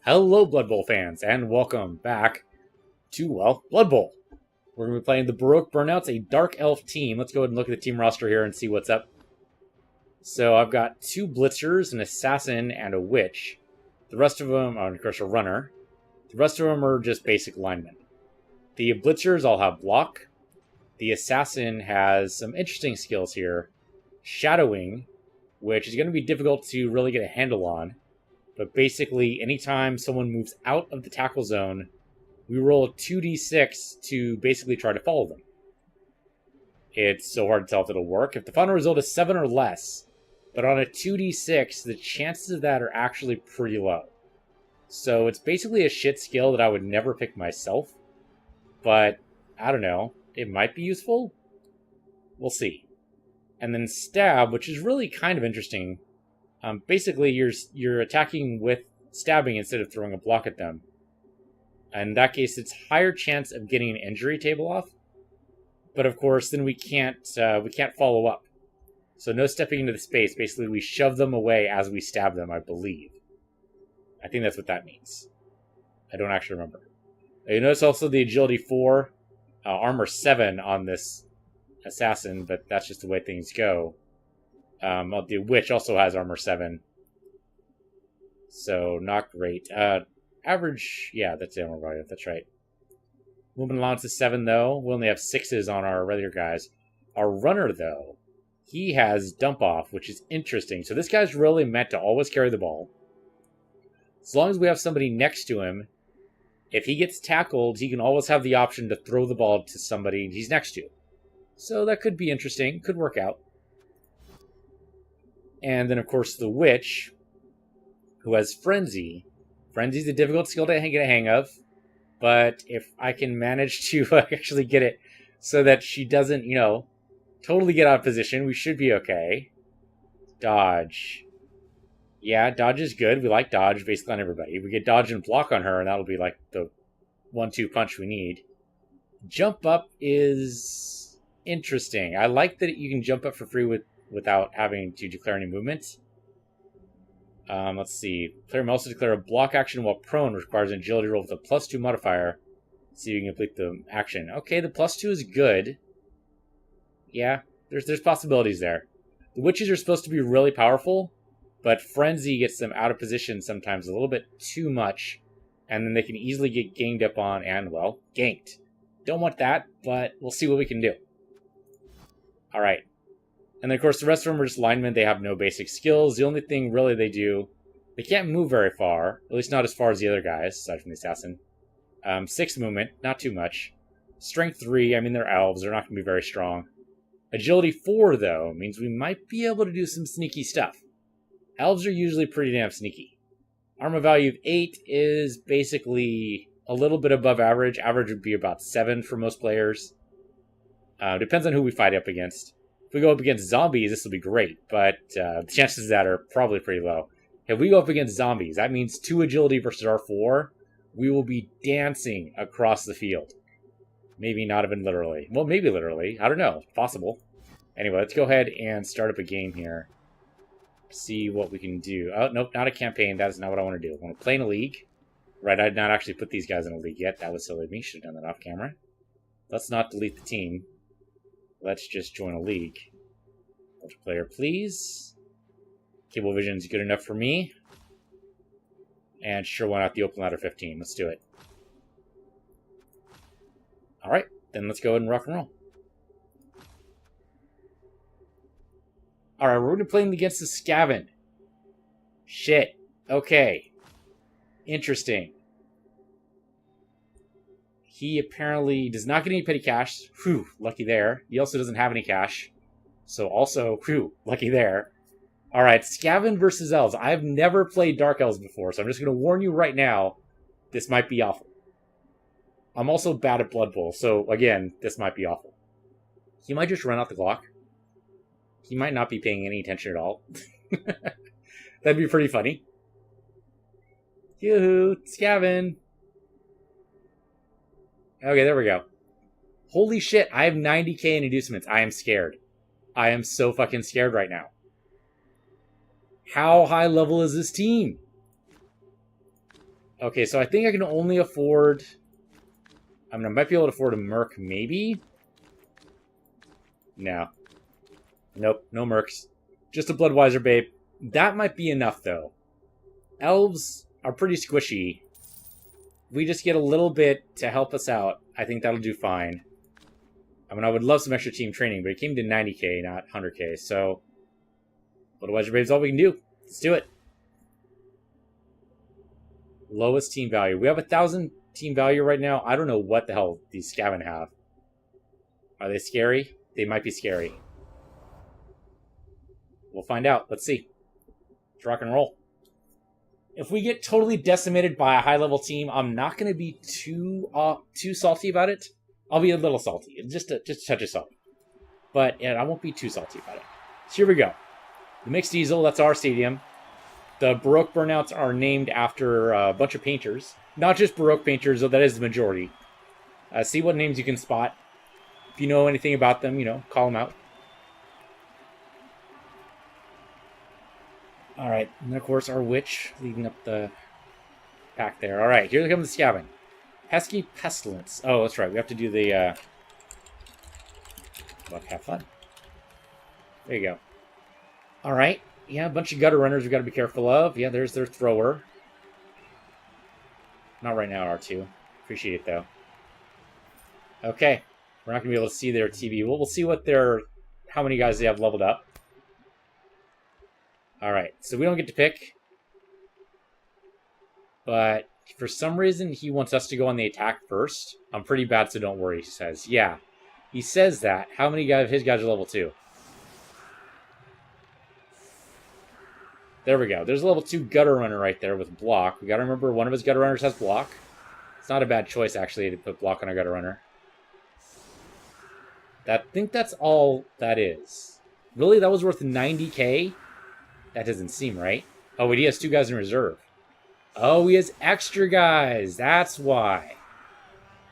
Hello, Blood Bowl fans, and welcome back to, well, Blood Bowl. We're going to be playing the Baroque Burnouts, a Dark Elf team. Let's go ahead and look at the team roster here and see what's up. So I've got 2 Blitzers, an Assassin, and a Witch. The rest of them are, of course, a Runner. The rest of them are just basic linemen. The Blitzers all have Block. The Assassin has some interesting skills here. Shadowing, which is going to be difficult to really get a handle on. But basically, anytime someone moves out of the tackle zone, we roll a 2d6 to basically try to follow them. It's so hard to tell if it'll work. If the final result is 7 or less, but on a 2d6, the chances of that are actually pretty low. So it's basically a shit skill that I would never pick myself. But, I don't know, it might be useful? We'll see. And then Stab, which is really kind of interesting. Basically, you're attacking with stabbing instead of throwing a block at them. In that case, it's higher chance of getting an injury table off. But of course, then we can't follow up. So no stepping into the space. Basically, we shove them away as we stab them, I believe. I think that's what that means. I don't actually remember. You notice also the agility 4, armor 7 on this assassin, but that's just the way things go. The Witch also has armor 7. So, not great. Average, yeah, that's the armor value, that's right. Movement allowance is 7, though. We only have 6s on our regular guys. Our Runner, though, he has Dump Off, which is interesting. So this guy's really meant to always carry the ball. As long as we have somebody next to him, if he gets tackled, he can always have the option to throw the ball to somebody he's next to. So that could be interesting, could work out. And then, of course, the Witch, who has Frenzy. Frenzy's a difficult skill to get a hang of, but if I can manage to actually get it so that she doesn't, totally get out of position, we should be okay. Dodge. Yeah, Dodge is good. We like Dodge basically on everybody. We get Dodge and Block on her, and that'll be like the 1-2 punch we need. Jump Up is interesting. I like that you can jump up for free without having to declare any movement. Let's see. Player may also declare a block action while prone, which requires an agility roll with a +2 modifier. See if you can complete the action. Okay, the +2 is good. Yeah, there's possibilities there. The Witches are supposed to be really powerful, but Frenzy gets them out of position sometimes a little bit too much, and then they can easily get ganged up on and, well, ganked. Don't want that, but we'll see what we can do. Alright. And then, of course, the rest of them are just linemen. They have no basic skills. The only thing, really, they do... They can't move very far. At least not as far as the other guys, aside from the Assassin. 6 movement. Not too much. Strength 3. I mean, they're elves. They're not going to be very strong. Agility 4, though, means we might be able to do some sneaky stuff. Elves are usually pretty damn sneaky. Armor value of 8 is basically a little bit above average. Average would be about 7 for most players. Depends on who we fight up against. If we go up against zombies, this will be great, but the chances of that are probably pretty low. If we go up against zombies, that means 2 agility versus our 4. We will be dancing across the field. Maybe not even literally. Well, maybe literally. I don't know. Possible. Anyway, let's go ahead and start up a game here. See what we can do. Oh, nope, not a campaign. That is not what I want to do. I want to play in a league. Right, I did not actually put these guys in a league yet. That was silly of me. Should have done that off camera. Let's not delete the team. Let's just join a league. Multiplayer, please. Cablevision's good enough for me. And sure, why not the open ladder 15? Let's do it. Alright, then let's go ahead and rock and roll. Alright, we're going to be playing against the Skaven. Shit. Okay. Interesting. He apparently does not get any petty cash. Whew, lucky there. He also doesn't have any cash. So also, whew, lucky there. Alright, Skaven versus Elves. I've never played Dark Elves before, so I'm just going to warn you right now, this might be awful. I'm also bad at Blood Bowl, so again, this might be awful. He might just run out the clock. He might not be paying any attention at all. That'd be pretty funny. Yoo-hoo, Skaven. Okay, there we go. Holy shit, I have 90k in inducements. I am scared. I am so fucking scared right now. How high level is this team? Okay, so I think I can only afford... I mean, I might be able to afford a Merc, maybe? No. Nope, no Mercs. Just a Bloodweiser Babe. That might be enough, though. Elves are pretty squishy. If we just get a little bit to help us out, I think that'll do fine. I mean, I would love some extra team training, but it came to 90k, not 100k, so... Bloodweiser Babe's all we can do. Let's do it. Lowest team value. We have 1,000 team value right now. I don't know what the hell these Skaven have. Are they scary? They might be scary. We'll find out. Let's see. Let's rock and roll. If we get totally decimated by a high-level team, I'm not going to be too salty about it. I'll be a little salty. Just a touch of salt. But yeah, I won't be too salty about it. So here we go. The Mixed Diesel, that's our stadium. The Baroque Burnouts are named after a bunch of painters. Not just Baroque painters, though that is the majority. See what names you can spot. If you know anything about them, you know, call them out. Alright, and of course our witch leading up the pack there. Alright, here comes the Skaven. Pesky Pestilence. Oh, that's right, we have to do the, Look, have fun. There you go. Alright, yeah, a bunch of gutter runners we've got to be careful of. Yeah, there's their thrower. Not right now, R2. Appreciate it, though. Okay, we're not going to be able to see their TV. We'll see what how many guys they have leveled up. Alright, so we don't get to pick. But for some reason, he wants us to go on the attack first. I'm pretty bad, so don't worry, he says. Yeah, he says that. How many of his guys are level 2? There we go. There's a level 2 gutter runner right there with block. We got to remember one of his gutter runners has block. It's not a bad choice, actually, to put block on a gutter runner. I think that's all that is. Really? That was worth 90k? That doesn't seem right. Oh, wait, he has 2 guys in reserve. Oh, he has extra guys. That's why.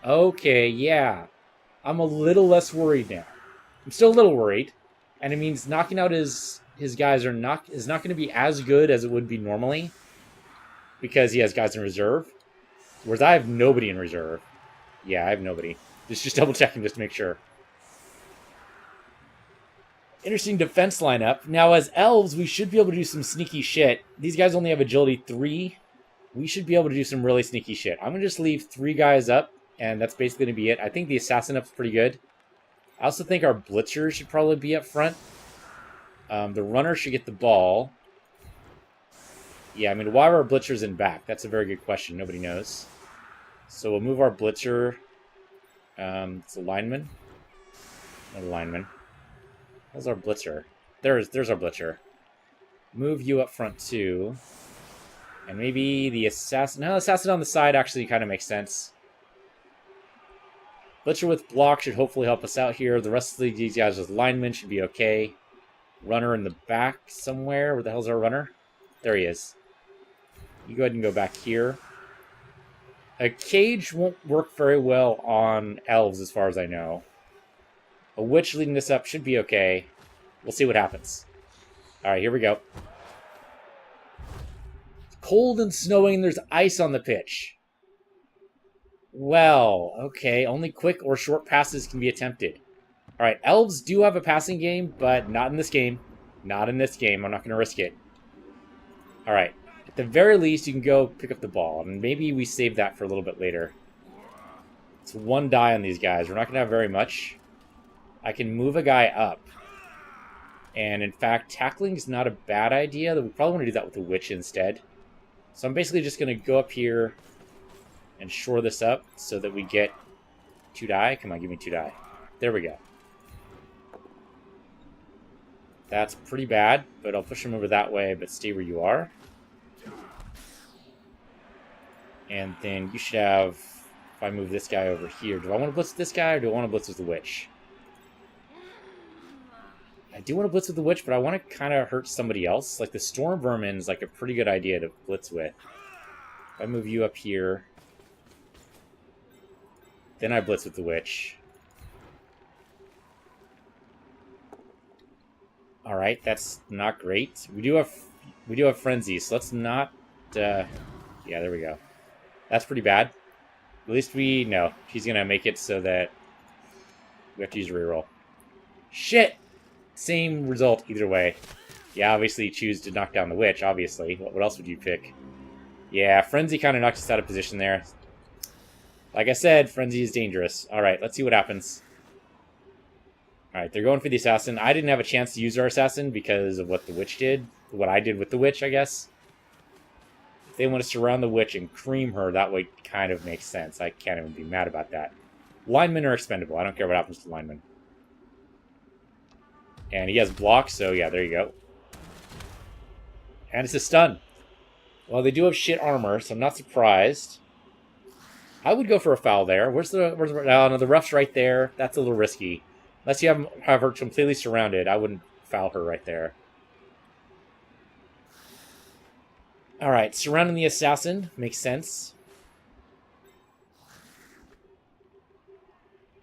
Okay, yeah. I'm a little less worried now. I'm still a little worried. And it means knocking out his guys is not going to be as good as it would be normally. Because he has guys in reserve. Whereas I have nobody in reserve. Yeah, I have nobody. Just double checking just to make sure. Interesting defense lineup. Now, as elves, we should be able to do some sneaky shit. These guys only have agility 3. We should be able to do some really sneaky shit. I'm going to just leave 3 guys up, and that's basically going to be it. I think the assassin up's pretty good. I also think our blitzer should probably be up front. The runner should get the ball. Yeah, I mean, why are our blitzers in back? That's a very good question. Nobody knows. So we'll move our blitzer. It's a lineman. Not a lineman. How's our blitzer? There's our blitzer. Move you up front too. And maybe the assassin... No, assassin on the side actually kind of makes sense. Blitzer with block should hopefully help us out here. The rest of these guys with linemen should be okay. Runner in the back somewhere. Where the hell's our runner? There he is. You go ahead and go back here. A cage won't work very well on elves as far as I know. A witch leading this up should be okay. We'll see what happens. Alright, here we go. It's cold and snowing, there's ice on the pitch. Well, okay. Only quick or short passes can be attempted. Alright, elves do have a passing game, but not in this game. Not in this game. I'm not going to risk it. Alright. At the very least, you can go pick up the ball. And maybe we save that for a little bit later. It's 1 die on these guys. We're not going to have very much. I can move a guy up. And in fact, tackling is not a bad idea. We probably want to do that with the witch instead. So I'm basically just going to go up here and shore this up so that we get 2 die. Come on, give me 2 die. There we go. That's pretty bad, but I'll push him over that way, but stay where you are. And then you should have... If I move this guy over here, do I want to blitz with this guy or do I want to blitz with the witch? I do want to blitz with the witch, but I want to kind of hurt somebody else. Like the storm vermin is like a pretty good idea to blitz with. If I move you up here, then I blitz with the witch. All right, that's not great. We do have frenzy, so let's not. Yeah, there we go. That's pretty bad. At least no. She's going to make it so that we have to use a reroll. Shit! Same result either way. Yeah, obviously choose to knock down the witch, obviously. What else would you pick? Yeah, Frenzy kind of knocks us out of position there. Like I said, Frenzy is dangerous. Alright, let's see what happens. Alright, they're going for the assassin. I didn't have a chance to use our assassin because of what the witch did. What I did with the witch, I guess. If they want to surround the witch and cream her, that would kind of make sense. I can't even be mad about that. Linemen are expendable. I don't care what happens to linemen. And he has blocks, so yeah, there you go. And it's a stun. Well, they do have shit armor, so I'm not surprised. I would go for a foul there. Where's the oh, no, the rough's right there. That's a little risky. Unless you have her completely surrounded, I wouldn't foul her right there. Alright, surrounding the assassin. Makes sense.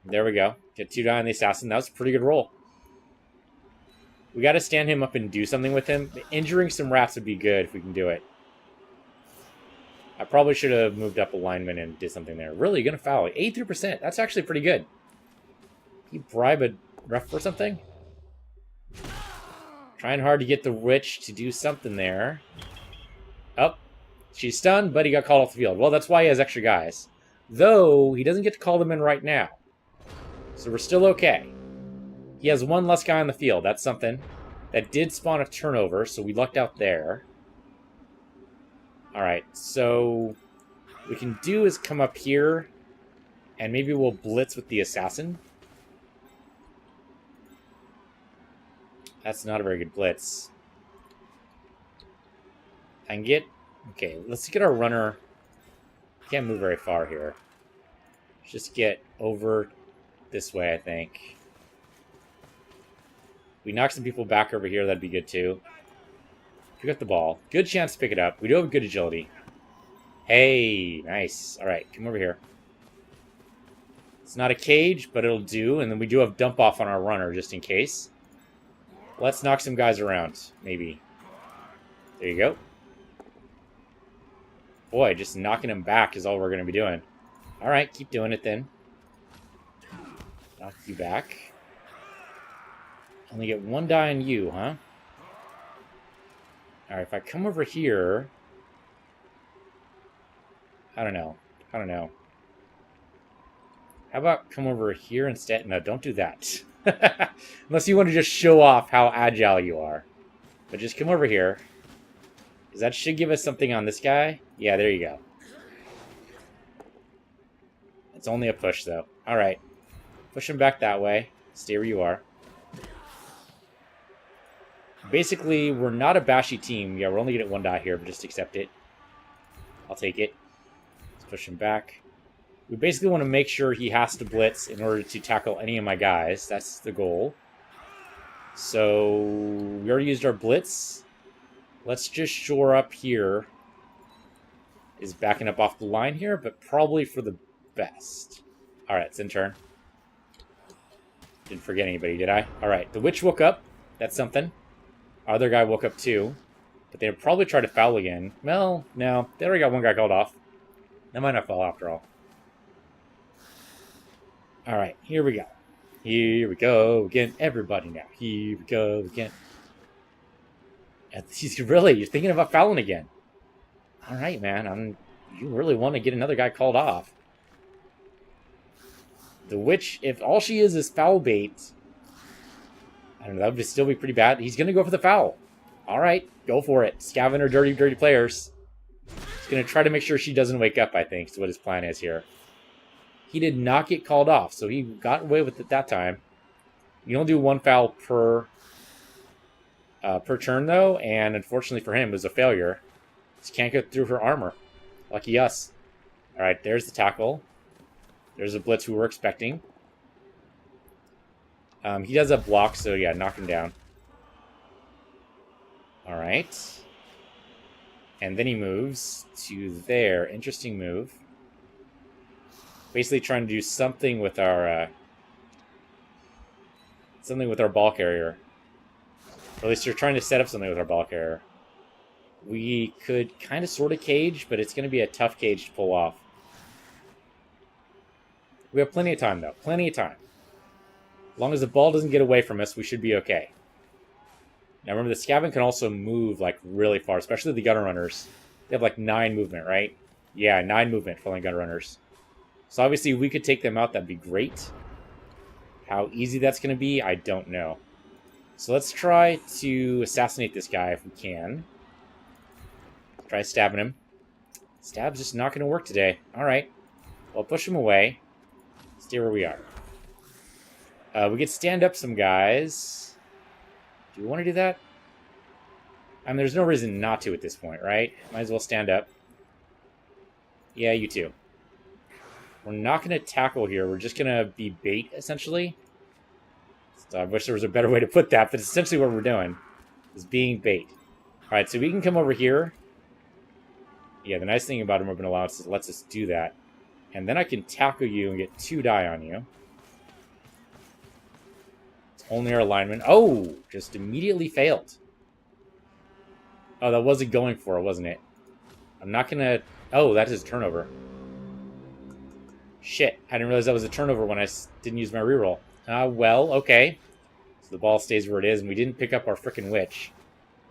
There we go. Get 2 die on the assassin. That was a pretty good roll. We got to stand him up and do something with him. Injuring some rats would be good if we can do it. I probably should have moved up a lineman and did something there. Really, you're going to foul it. 83%. That's actually pretty good. You bribe a ref for something? Trying hard to get the witch to do something there. Oh, she's stunned, but he got called off the field. Well, that's why he has extra guys. Though, he doesn't get to call them in right now. So we're still okay. He has 1 less guy on the field. That's something. That did spawn a turnover, so we lucked out there. Alright, so what we can do is come up here, and maybe we'll blitz with the assassin. That's not a very good blitz. I can get... Okay, let's get our runner... Can't move very far here. Just get over this way, I think. We knock some people back over here, that'd be good too. Pick up the ball. Good chance to pick it up. We do have good agility. Hey, nice. Alright, come over here. It's not a cage, but it'll do. And then we do have dump off on our runner, just in case. Let's knock some guys around, maybe. There you go. Boy, just knocking them back is all we're going to be doing. Alright, keep doing it then. Knock you back. Only get 1 die on you, huh? Alright, if I come over here... I don't know. How about come over here instead? No, don't do that. Unless you want to just show off how agile you are. But just come over here. Because that should give us something on this guy. Yeah, there you go. It's only a push, though. Alright. Push him back that way. Stay where you are. Basically, we're not a bashy team. Yeah, we're only going to get 1 die here, but just accept it. I'll take it. Let's push him back. We basically want to make sure he has to blitz in order to tackle any of my guys. That's the goal. So, we already used our blitz. Let's just shore up here. Is backing up off the line here, but probably for the best. Alright, it's in turn. Didn't forget anybody, did I? Alright, the witch woke up. That's something. Our other guy woke up too. But they'll probably try to foul again. Well, no. They already got 1 guy called off. That might not foul after all. Alright, here we go. Here we go again. Everybody now. Here we go again. You're thinking about fouling again. Alright, man. You really want to get another guy called off. The witch, if all she is foul bait... I don't know, that would still be pretty bad. He's going to go for the foul. Alright, go for it. Skaven are dirty, dirty players. He's going to try to make sure she doesn't wake up, I think, is what his plan is here. He did not get called off, so he got away with it that time. You only do 1 foul per turn, though, and unfortunately for him, it was a failure. Just can't get through her armor. Lucky us. Alright, there's the tackle. There's a blitz we were expecting. He does have blocks, so yeah, knock him down. Alright. And then he moves to there. Interesting move. Basically trying to do something with our ball carrier. Or at least you're trying to set up something with our ball carrier. we could kind of sort of cage, but it's going to be a tough cage to pull off. We have plenty of time, though. Plenty of time. As long as the ball doesn't get away from us, we should be okay. Now, remember, the Skaven can also move, like, really far, especially the Gunner Runners. They have, like, 9 movement, right? Yeah, 9 movement for the Gunner Runners. So, obviously, we could take them out. That'd be great. How easy that's going to be, I don't know. So, let's try to assassinate this guy if we can. Try stabbing him. Stab's just not going to work today. Alright. Well, push him away. Stay where we are. We could stand up some guys. Do we want to do that? I mean, there's no reason not to at this point, right? Might as well stand up. Yeah, you too. We're not going to tackle here. We're just going to be bait, essentially. So I wish there was a better way to put that, but it's essentially what we're doing. Is being bait. Alright, so we can come over here. Yeah, the nice thing about Urban Allowance is it lets us do that. And then I can tackle you and get 2 die on you. It's only our alignment. Oh! Just immediately failed. Oh, that wasn't going for it, wasn't it? I'm not gonna... Oh, that is a turnover. Shit, I didn't realize that was a turnover when I didn't use my reroll. Well, okay. So the ball stays where it is, and we didn't pick up our frickin' witch.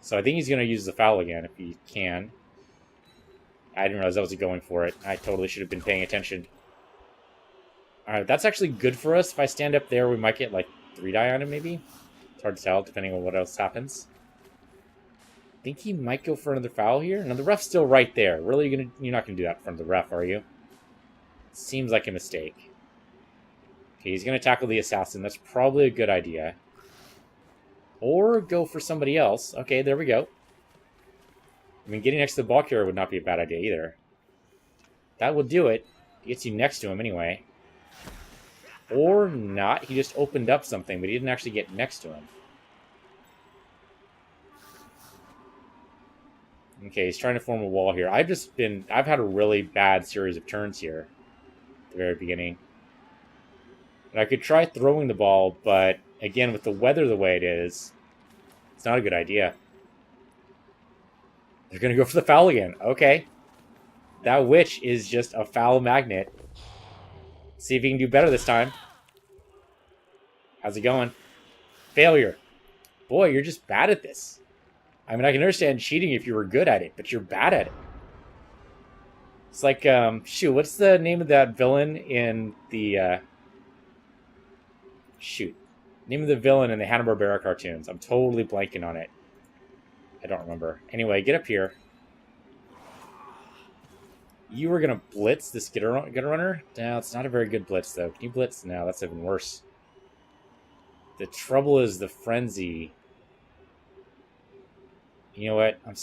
So I think he's gonna use the foul again, if he can. I didn't realize that was going for it. I totally should have been paying attention. Alright, that's actually good for us. If I stand up there, we might get, like, 3 die on him, maybe? It's hard to tell, depending on what else happens. I think he might go for another foul here. Now, the ref's still right there. Really, you're not going to do that in front of the ref, are you? Seems like a mistake. Okay, he's going to tackle the assassin. That's probably a good idea. Or go for somebody else. Okay, there we go. I mean, getting next to the ball carrier would not be a bad idea either. That will do it. It gets you next to him anyway. Or not. He just opened up something, but he didn't actually get next to him. Okay, he's trying to form a wall here. I've had a really bad series of turns here at the very beginning. And I could try throwing the ball, but again, with the weather the way it is, it's not a good idea. They're going to go for the foul again. Okay. That witch is just a foul magnet. See if he can do better this time. How's it going? Failure. Boy, you're just bad at this. I mean, I can understand cheating if you were good at it, but you're bad at it. It's like, shoot, what's the name of that villain in the, name of the villain in the Hanna-Barbera cartoons? I'm totally blanking on it. I don't remember. Anyway, get up here. You were going to blitz this Gutter Runner? No, it's not a very good blitz, though. Can you blitz? No, that's even worse. The trouble is the frenzy. You know what? Am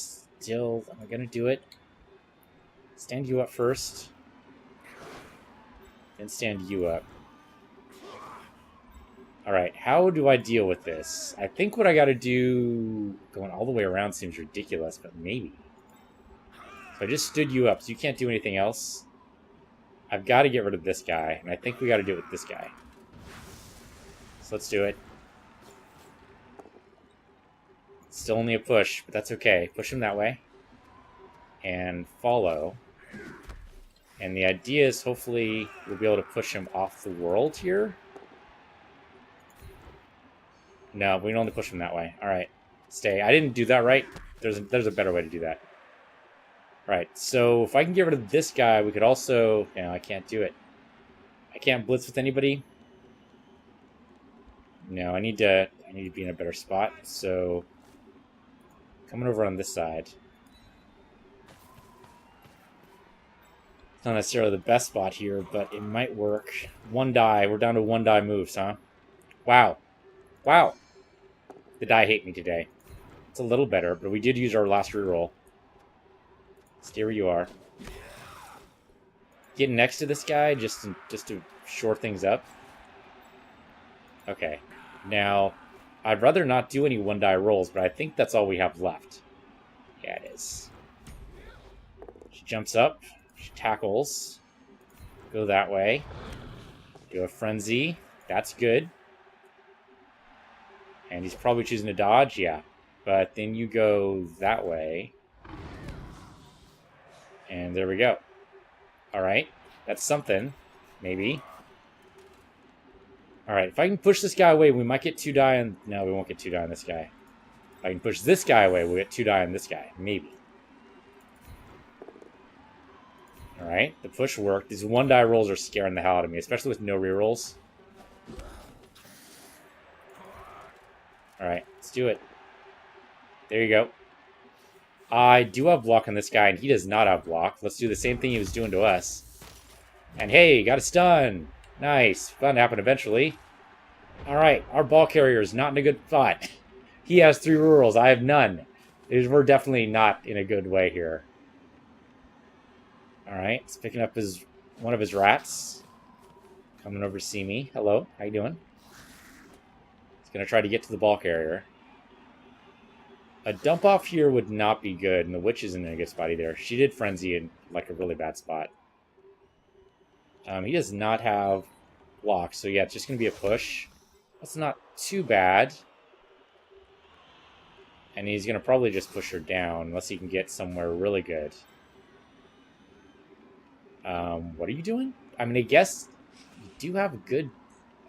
I going to do it? Stand you up first. Then stand you up. Alright, how do I deal with this? I think what I gotta do... Going all the way around seems ridiculous, but maybe. So I just stood you up, so you can't do anything else. I've got to get rid of this guy, and I think we got to do it with this guy. So let's do it. Still only a push, but that's okay. Push him that way. And follow. And the idea is hopefully we'll be able to push him off the world here. No, we can only push him that way. Alright. Stay. I didn't do that right. There's a better way to do that. Alright, so if I can get rid of this guy, we could also... No, I can't do it. I can't blitz with anybody. No, I need to be in a better spot. So, coming over on this side. It's not necessarily the best spot here, but it might work. 1 die. We're down to 1 die moves, huh? Wow. Wow. The die hate me today. It's a little better, but we did use our last reroll. Stay where you are. Get next to this guy just to shore things up. Okay. Now, I'd rather not do any 1 die rolls, but I think that's all we have left. Yeah, it is. She jumps up. She tackles. Go that way. Do a frenzy. That's good. And he's probably choosing to dodge. Yeah. But then you go that way. And there we go. Alright. That's something. Maybe. Alright, if I can push this guy away, we might get 2 die on... No, we won't get 2 die on this guy. If I can push this guy away, we'll get 2 die on this guy. Maybe. Alright, the push worked. These 1 die rolls are scaring the hell out of me, especially with no rerolls. Alright, let's do it. There you go. I do have block on this guy, and he does not have block. Let's do the same thing he was doing to us. And hey, got a stun! Nice. Bound to happen eventually. Alright, our ball carrier is not in a good spot. He has 3 rerolls, I have none. We're definitely not in a good way here. Alright, he's picking up one of his rats. Coming over to see me. Hello, how you doing? He's going to try to get to the ball carrier. A dump off here would not be good, and the witch isn't in a good spot either. She did frenzy in like a really bad spot. He does not have block, so yeah, it's just going to be a push. That's not too bad. And he's going to probably just push her down, unless he can get somewhere really good. What are you doing? I mean, I guess you do have a good...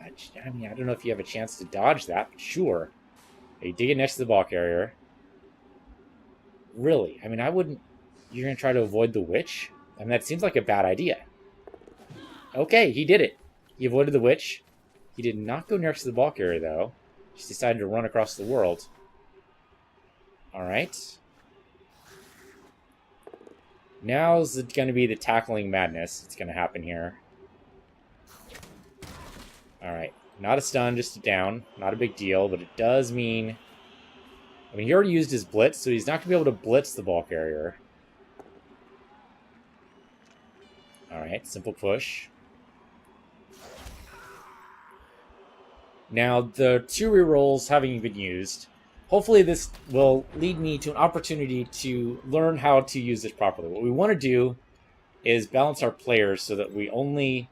I mean, I don't know if you have a chance to dodge that, but sure. You dig it next to the ball carrier. Really? I mean, I wouldn't... You're going to try to avoid the witch? I mean, that seems like a bad idea. Okay, he did it. He avoided the witch. He did not go next to the ball carrier, though. Just decided to run across the world. Alright. Now's going to be the tackling madness that's going to happen here. Alright. Not a stun, just a down. Not a big deal, but it does mean... I mean, he already used his blitz, so he's not going to be able to blitz the ball carrier. Alright, simple push. Now, the 2 rerolls having been used, hopefully this will lead me to an opportunity to learn how to use this properly. What we want to do is balance our players so that we only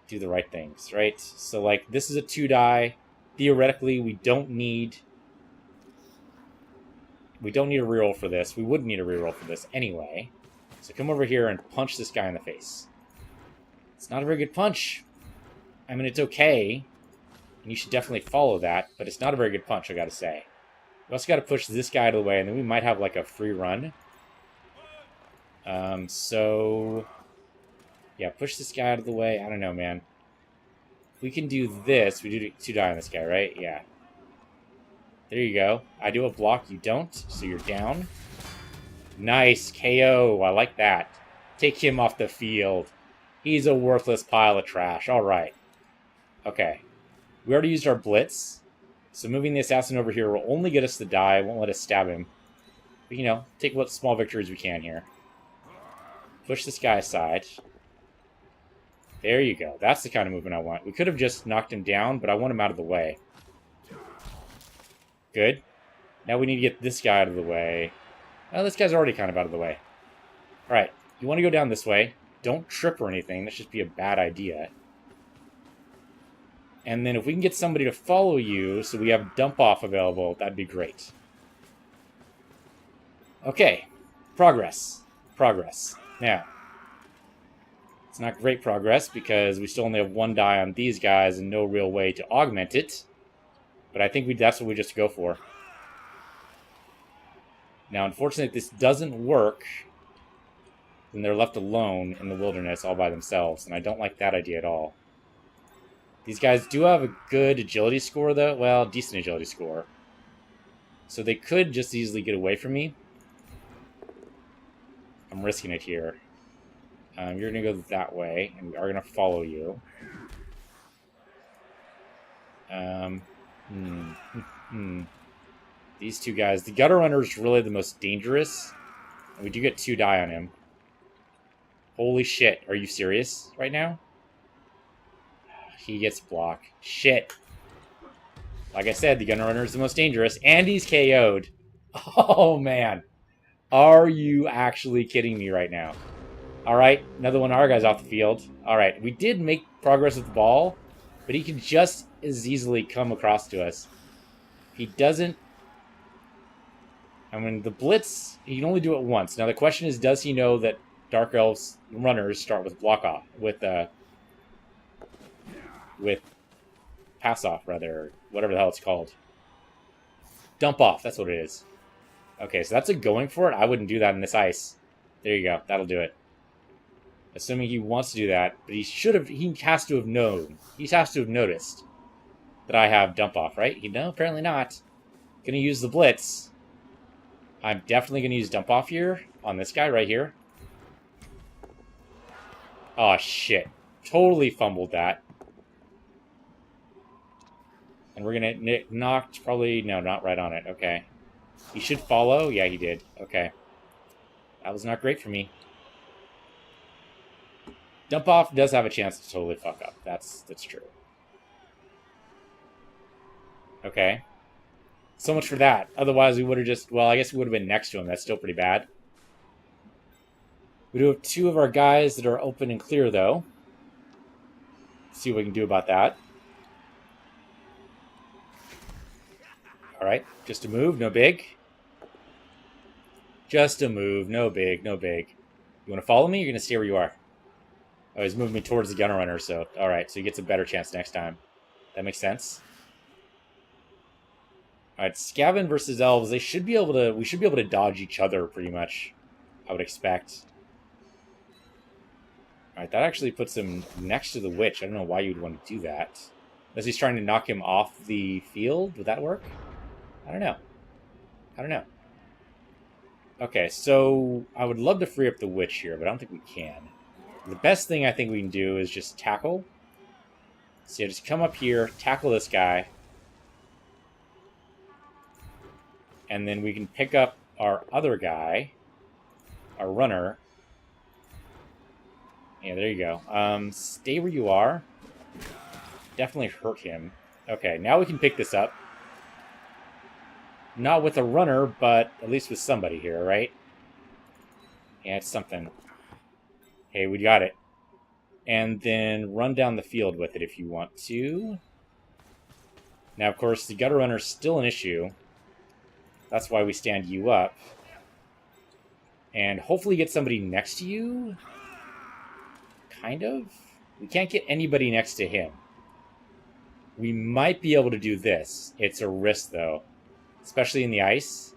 do the right things, right? So, like, this is a 2 die. Theoretically, we don't need a reroll for this. We wouldn't need a reroll for this anyway. So come over here and punch this guy in the face. It's not a very good punch. I mean, it's okay. And you should definitely follow that, but it's not a very good punch, I gotta say. We also gotta push this guy out of the way, and then we might have, like, a free run. So... Yeah, push this guy out of the way. I don't know, man. If we can do this, we do 2 die on this guy, right? Yeah. There you go. I do a block, you don't, so you're down. Nice, KO. I like that. Take him off the field. He's a worthless pile of trash. All right. Okay. We already used our blitz, so moving the assassin over here will only get us the die. Won't let us stab him. But, you know, take what small victories we can here. Push this guy aside. There you go. That's the kind of movement I want. We could have just knocked him down, but I want him out of the way. Good. Now we need to get this guy out of the way. Oh, this guy's already kind of out of the way. Alright, you want to go down this way. Don't trip or anything. That should just be a bad idea. And then if we can get somebody to follow you so we have dump off available, that'd be great. Okay. Progress. Progress. Now, it's not great progress because we still only have 1 die on these guys and no real way to augment it. But I think that's what we just go for. Now, unfortunately, if this doesn't work, then they're left alone in the wilderness all by themselves, and I don't like that idea at all. These guys do have a good agility score, though. Well, decent agility score. So they could just easily get away from me. I'm risking it here. You're going to go that way, and we are going to follow you. These 2 guys. The Gutter Runner is really the most dangerous. And we do get 2 die on him. Holy shit. Are you serious right now? He gets block. Shit. Like I said, the Gunner Runner is the most dangerous. And he's KO'd. Oh, man. Are you actually kidding me right now? Alright, another one of our guys off the field. Alright, we did make progress with the ball, but he can just as easily come across to us. He doesn't... I mean, the Blitz, he can only do it once. Now, the question is, does he know that Dark Elves runners start with block off, with pass off, rather, whatever the hell it's called. Dump off, that's what it is. Okay, so that's a going for it. I wouldn't do that in this ice. There you go, that'll do it. Assuming he wants to do that, but he has to have known. He has to have noticed that I have dump off, right? No, apparently not. Gonna use the Blitz. I'm definitely gonna use dump off here on this guy right here. Oh shit. Totally fumbled that. And we're gonna knocked probably no, not right on it. Okay. He should follow. Yeah, he did. Okay. That was not great for me. Dump off does have a chance to totally fuck up. That's true. Okay. So much for that. Otherwise, we would have just... Well, I guess we would have been next to him. That's still pretty bad. We do have two of our guys that are open and clear, though. Let's see what we can do about that. Alright. Just a move. No big. Just a move. No big. No big. You want to follow me? You're going to stay where you are. Oh, he's moving me towards the gunner runner, so... Alright, so he gets a better chance next time. That makes sense. Alright, Skaven versus Elves, we should be able to dodge each other, pretty much, I would expect. Alright, that actually puts him next to the Witch. I don't know why you'd want to do that. Unless he's trying to knock him off the field? Would that work? I don't know. I don't know. Okay, so I would love to free up the Witch here, but I don't think we can. The best thing I think we can do is just tackle. So yeah, just come up here, tackle this guy. And then we can pick up our other guy, our runner. Yeah, there you go. Stay where you are. Definitely hurt him. Okay, now we can pick this up. Not with a runner, but at least with somebody here, right? Yeah, it's something. Hey, we got it. And then run down the field with it if you want to. Now, of course, the gutter runner's still an issue. That's why we stand you up. And hopefully get somebody next to you. Kind of. We can't get anybody next to him. We might be able to do this. It's a risk, though. Especially in the ice.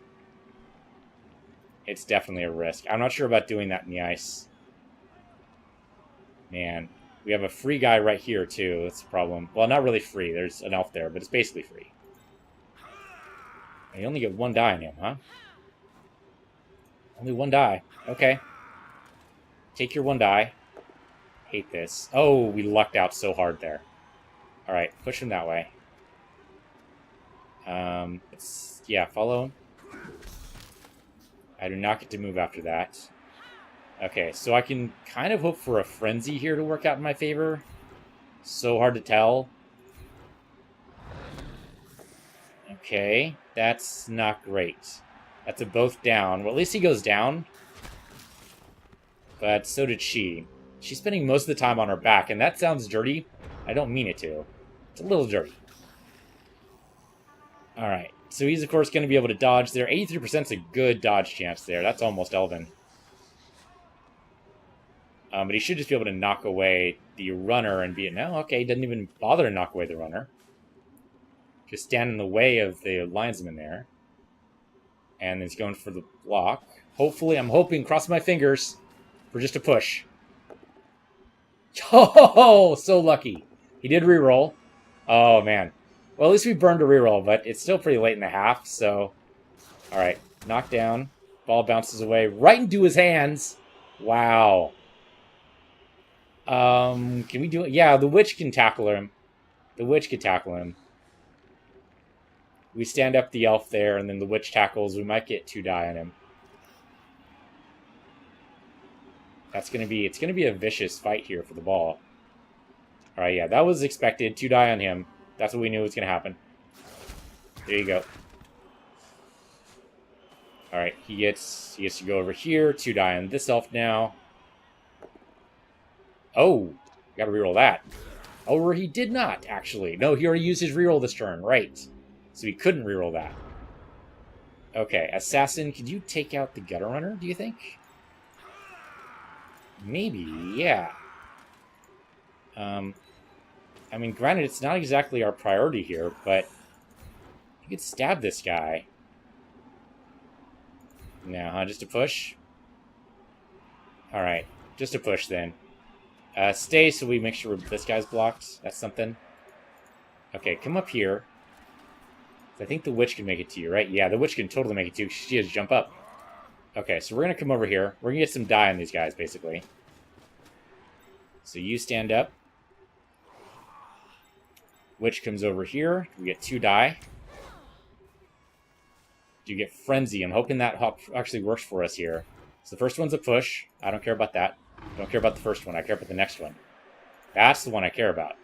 It's definitely a risk. I'm not sure about doing that in the ice. Man. We have a free guy right here, too. That's a problem. Well, not really free. There's an elf there, but it's basically free. You only get one die on him, huh? Only one die. Okay. Take your one die. Hate this. Oh, we lucked out so hard there. Alright, push him that way. Yeah, follow him. I do not get to move after that. Okay, so I can kind of hope for a frenzy here to work out in my favor. So hard to tell. Okay, that's not great. That's a both down. Well, at least he goes down. But so did she. She's spending most of the time on her back, and that sounds dirty. I don't mean it to. It's a little dirty. Alright, so he's, of course, going to be able to dodge there. 83% is a good dodge chance there. That's almost Elven. But he should just be able to knock away the runner and be... No, okay, he doesn't even bother to knock away the runner. Just stand in the way of the linesman there. And he's going for the block. Hopefully, I'm hoping, cross my fingers, for just a push. Oh, so lucky. He did reroll. Oh, man. Well, at least we burned a reroll, but it's still pretty late in the half, so... Alright, knock down. Ball bounces away right into his hands. Wow. Can we do it? Yeah, the witch can tackle him. The witch can tackle him. We stand up the elf there, and then the witch tackles. We might get 2 die on him. It's gonna be a vicious fight here for the ball. Alright, yeah, that was expected. 2 die on him. That's what we knew was gonna happen. There you go. Alright, he gets to go over here. 2 die on this elf now. Oh, gotta reroll that. Oh, or he did not, actually. No, he already used his reroll this turn, right. So he couldn't reroll that. Okay, Assassin, could you take out the Gutter Runner, do you think? Maybe, yeah. I mean, granted, it's not exactly our priority here, but you could stab this guy. No, huh? Just a push? Alright, just a push then. Stay so we make sure this guy's blocked. That's something. Okay, come up here. I think the witch can make it to you, right? Yeah, the witch can totally make it to you. She has jump up. Okay, so we're going to come over here. We're going to get some die on these guys, basically. So you stand up. Witch comes over here. We get 2 die. You get Frenzy. I'm hoping that actually works for us here. So the first one's a push. I don't care about that. Don't care about the first one. I care about the next one. That's the one I care about.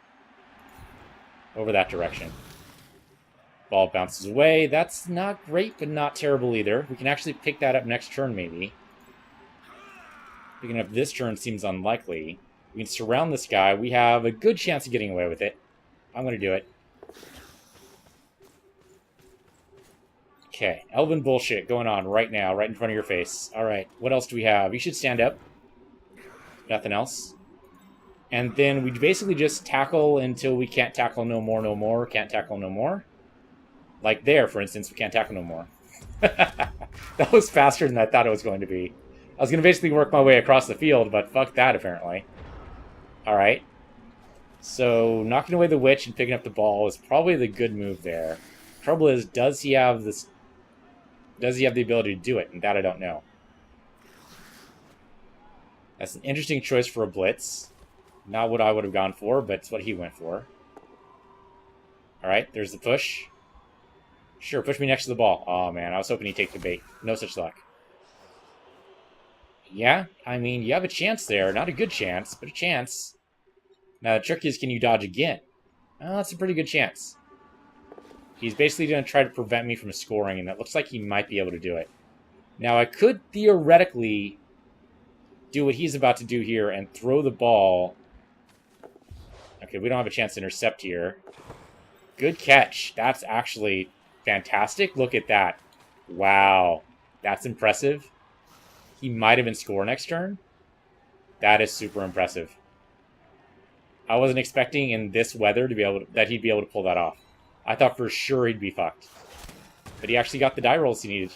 Over that direction. Ball bounces away. That's not great, but not terrible either. We can actually pick that up next turn, maybe. Picking up this turn seems unlikely. We can surround this guy. We have a good chance of getting away with it. I'm going to do it. Okay, elven bullshit going on right now, right in front of your face. Alright, what else do we have? You should stand up. Nothing else. And then we basically just tackle until we can't tackle no more, can't tackle no more. Like there, for instance, we can't tackle no more. That was faster than I thought it was going to be. I was going to basically work my way across the field, but fuck that, apparently. Alright. So, knocking away the witch and picking up the ball is probably the good move there. Trouble is, does he have the ability to do it? And that I don't know. That's an interesting choice for a blitz. Not what I would have gone for, but it's what he went for. Alright, there's the push. Sure, push me next to the ball. Oh man, I was hoping he'd take the bait. No such luck. Yeah, I mean, you have a chance there. Not a good chance, but a chance. Now, the trick is, can you dodge again? Oh, that's a pretty good chance. He's basically going to try to prevent me from scoring, and it looks like he might be able to do it. Now, I could theoretically do what he's about to do here and throw the ball. Okay, we don't have a chance to intercept here. Good catch. That's actually fantastic. Look at that. Wow. That's impressive. He might even score next turn. That is super impressive. I wasn't expecting in this weather to be able to, that he'd be able to pull that off. I thought for sure he'd be fucked. But he actually got the die rolls he needed.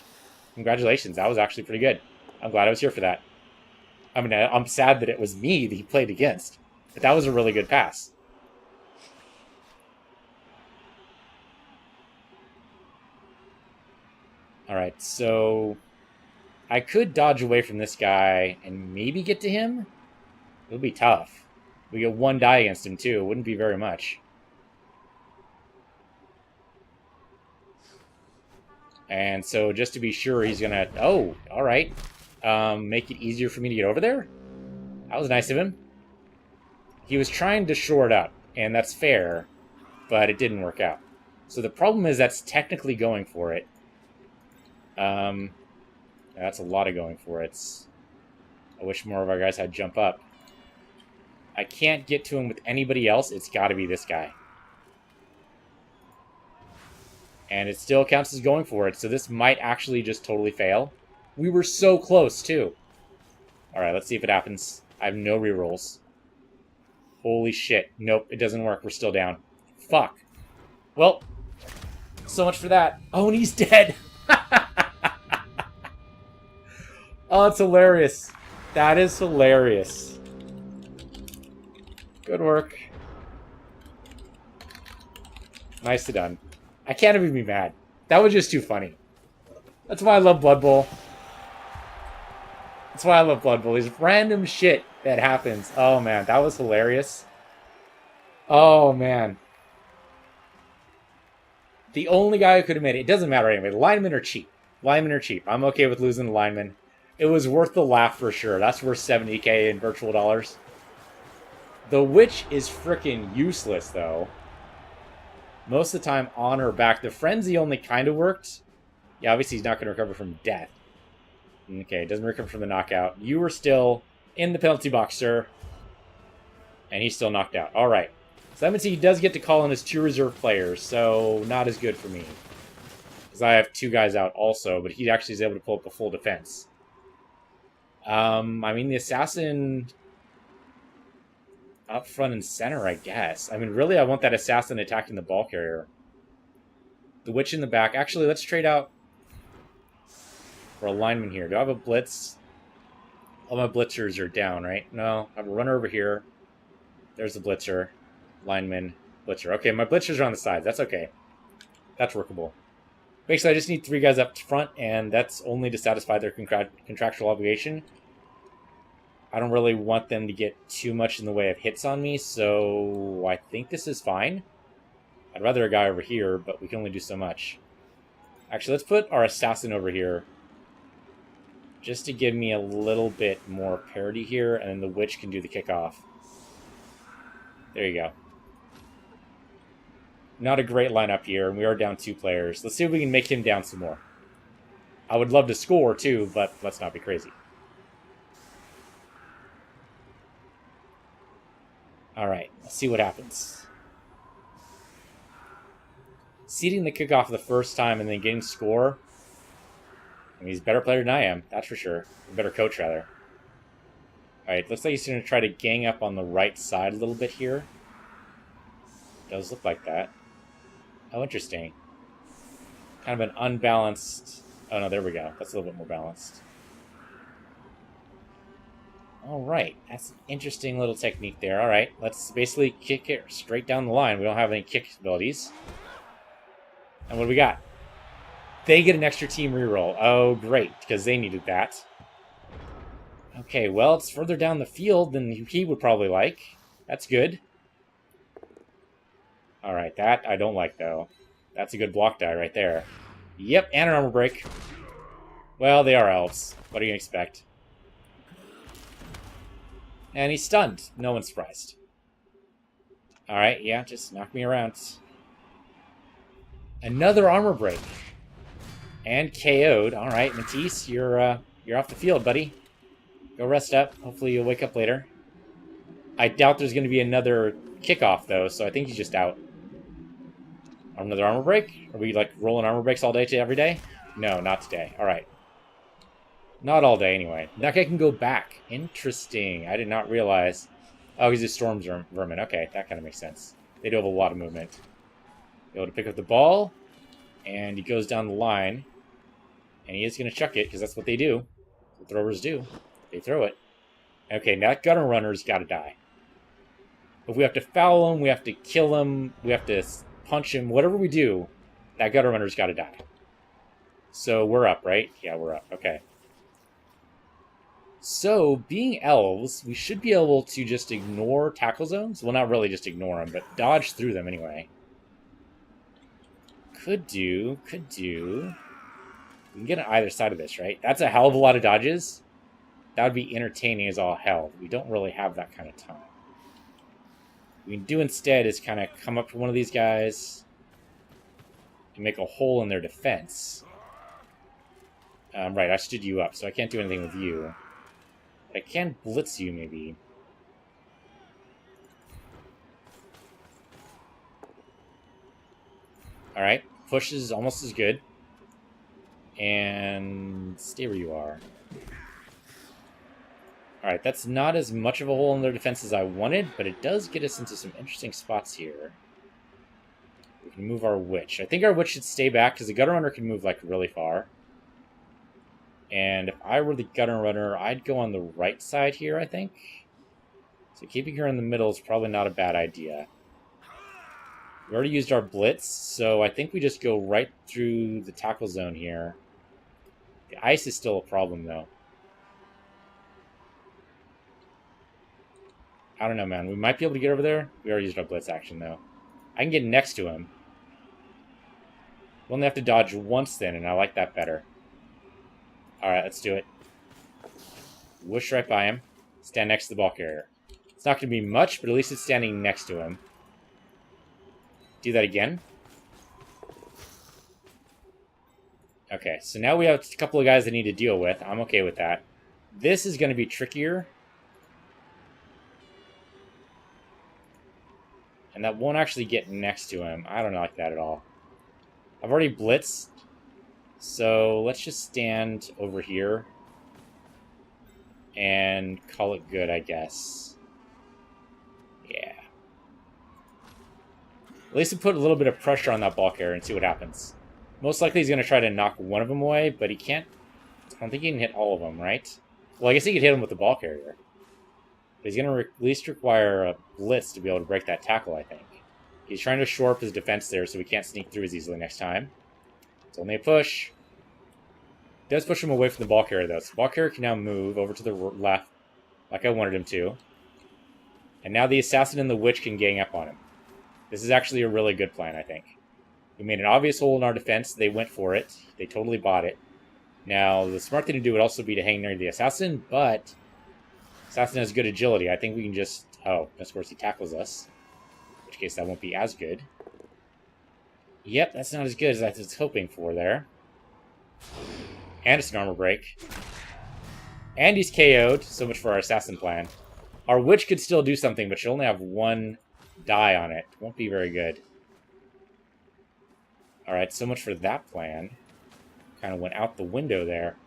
Congratulations. That was actually pretty good. I'm glad I was here for that. I mean, I'm sad that it was me that he played against. But that was a really good pass. Alright, so I could dodge away from this guy and maybe get to him. It'll be tough. We get 1 die against him, too. It wouldn't be very much. And so, just to be sure, he's going to... Oh, alright. Make it easier for me to get over there? That was nice of him. He was trying to shore it up, and that's fair, but it didn't work out. So the problem is that's technically going for it. That's a lot of going for it. I wish more of our guys had jump up. I can't get to him with anybody else. It's got to be this guy. And it still counts as going for it, so this might actually just totally fail. We were so close, too. Alright, let's see if it happens. I have no rerolls. Holy shit. Nope, it doesn't work. We're still down. Fuck. Well, so much for that. Oh, and he's dead! Oh, it's hilarious. That is hilarious. Good work. Nicely done. I can't even be mad. That was just too funny. That's why I love Blood Bowl. That's why I love Blood Bowl. These random shit that happens. Oh, man. That was hilarious. Oh, man. The only guy who could have made it. It doesn't matter anyway. The linemen are cheap. Linemen are cheap. I'm okay with losing the linemen. It was worth the laugh for sure. That's worth 70k in virtual dollars. The witch is freaking useless, though. Most of the time, on or back. The frenzy only kind of worked. Yeah, obviously he's not going to recover from death. Okay, doesn't recover from the knockout. You were still in the penalty box, sir. And he's still knocked out. Alright. So that means he does get to call in his 2 reserve players, so not as good for me. Because I have 2 guys out also, but he actually is able to pull up a full defense. I mean, the assassin up front and center, I guess. I mean, really, I want that assassin attacking the ball carrier. The witch in the back. Actually, let's trade out for a lineman here. Do I have a blitz? All my blitzers are down, right? No, I have a runner over here. There's the blitzer. Lineman, blitzer. Okay, my blitzers are on the sides. That's okay. That's workable. Basically, I just need 3 guys up front, and that's only to satisfy their contractual obligation. I don't really want them to get too much in the way of hits on me, so I think this is fine. I'd rather a guy over here, but we can only do so much. Actually, let's put our assassin over here, just to give me a little bit more parity here, and then the witch can do the kickoff. There you go. Not a great lineup here, and we are down 2 players. Let's see if we can make him down some more. I would love to score, too, but let's not be crazy. Alright, let's see what happens. Seeding the kickoff the first time and then getting score. I mean, he's a better player than I am, that's for sure. A better coach, rather. Alright, looks like he's going to try to gang up on the right side a little bit here. Does look like that. Oh, interesting. Kind of an unbalanced... Oh, no, there we go. That's a little bit more balanced. Alright, that's an interesting little technique there. Alright, let's basically kick it straight down the line. We don't have any kick abilities. And what do we got? They get an extra team reroll. Oh, great, because they needed that. Okay, well, it's further down the field than he would probably like. That's good. Alright, that I don't like, though. That's a good block die right there. Yep, and an armor break. Well, they are elves. What are you going to expect? And he's stunned. No one's surprised. Alright, yeah, just knock me around. Another armor break. And KO'd. Alright, Matisse, you're off the field, buddy. Go rest up. Hopefully you'll wake up later. I doubt there's going to be another kickoff, though, so I think he's just out. Another armor break? Are we, like, rolling armor breaks all day to every day? No, not today. Alright. Not all day, anyway. That guy can go back. Interesting. I did not realize. Oh, he's a storm vermin. Okay, that kind of makes sense. They do have a lot of movement. Able to pick up the ball, and he goes down the line, and he is going to chuck it, because that's what they do. What throwers do. They throw it. Okay, now that gutter runner's got to die. If we have to foul him, we have to kill him, we have to punch him, whatever we do, that gutter runner's got to die. So we're up, right? Yeah, we're up. Okay. So, being elves, we should be able to just ignore tackle zones. Well, not really just ignore them, but dodge through them anyway. Could do. We can get on either side of this, right? That's a hell of a lot of dodges. That would be entertaining as all hell. We don't really have that kind of time. What we can do instead is kind of come up to one of these guys and make a hole in their defense. Right, I stood you up, so I can't do anything with you. I can blitz you, maybe. Alright, push is almost as good. And stay where you are. Alright, that's not as much of a hole in their defense as I wanted, but it does get us into some interesting spots here. We can move our witch. I think our witch should stay back, because the gutter runner can move, like, really far. And if I were the gutter runner, I'd go on the right side here, I think. So keeping her in the middle is probably not a bad idea. We already used our blitz, so I think we just go right through the tackle zone here. The ice is still a problem, though. I don't know, man. We might be able to get over there. We already used our blitz action, though. I can get next to him. We only have to dodge once then, and I like that better. Alright, let's do it. Whoosh right by him. Stand next to the ball carrier. It's not going to be much, but at least it's standing next to him. Do that again. Okay, so now we have a couple of guys that need to deal with. I'm okay with that. This is going to be trickier. And that won't actually get next to him. I don't like that at all. I've already blitzed. So let's just stand over here and call it good, I guess. Yeah. At least we put a little bit of pressure on that ball carrier and see what happens. Most likely he's going to try to knock one of them away, but he can't. I don't think he can hit all of them, right? Well, I guess he could hit him with the ball carrier. But he's going to at least require a blitz to be able to break that tackle, I think. He's trying to shore up his defense there so we can't sneak through as easily next time. It's only a push. It does push him away from the ball carrier, though. So the ball carrier can now move over to the left like I wanted him to. And now the assassin and the witch can gang up on him. This is actually a really good plan, I think. We made an obvious hole in our defense. They went for it. They totally bought it. Now, the smart thing to do would also be to hang near the assassin, but assassin has good agility. I think we can just... Oh, of course he tackles us. In which case that won't be as good. Yep, that's not as good as I was hoping for there. And it's an armor break. And he's KO'd. So much for our assassin plan. Our witch could still do something, but she'll only have one die on it. Won't be very good. Alright, so much for that plan. Kind of went out the window there.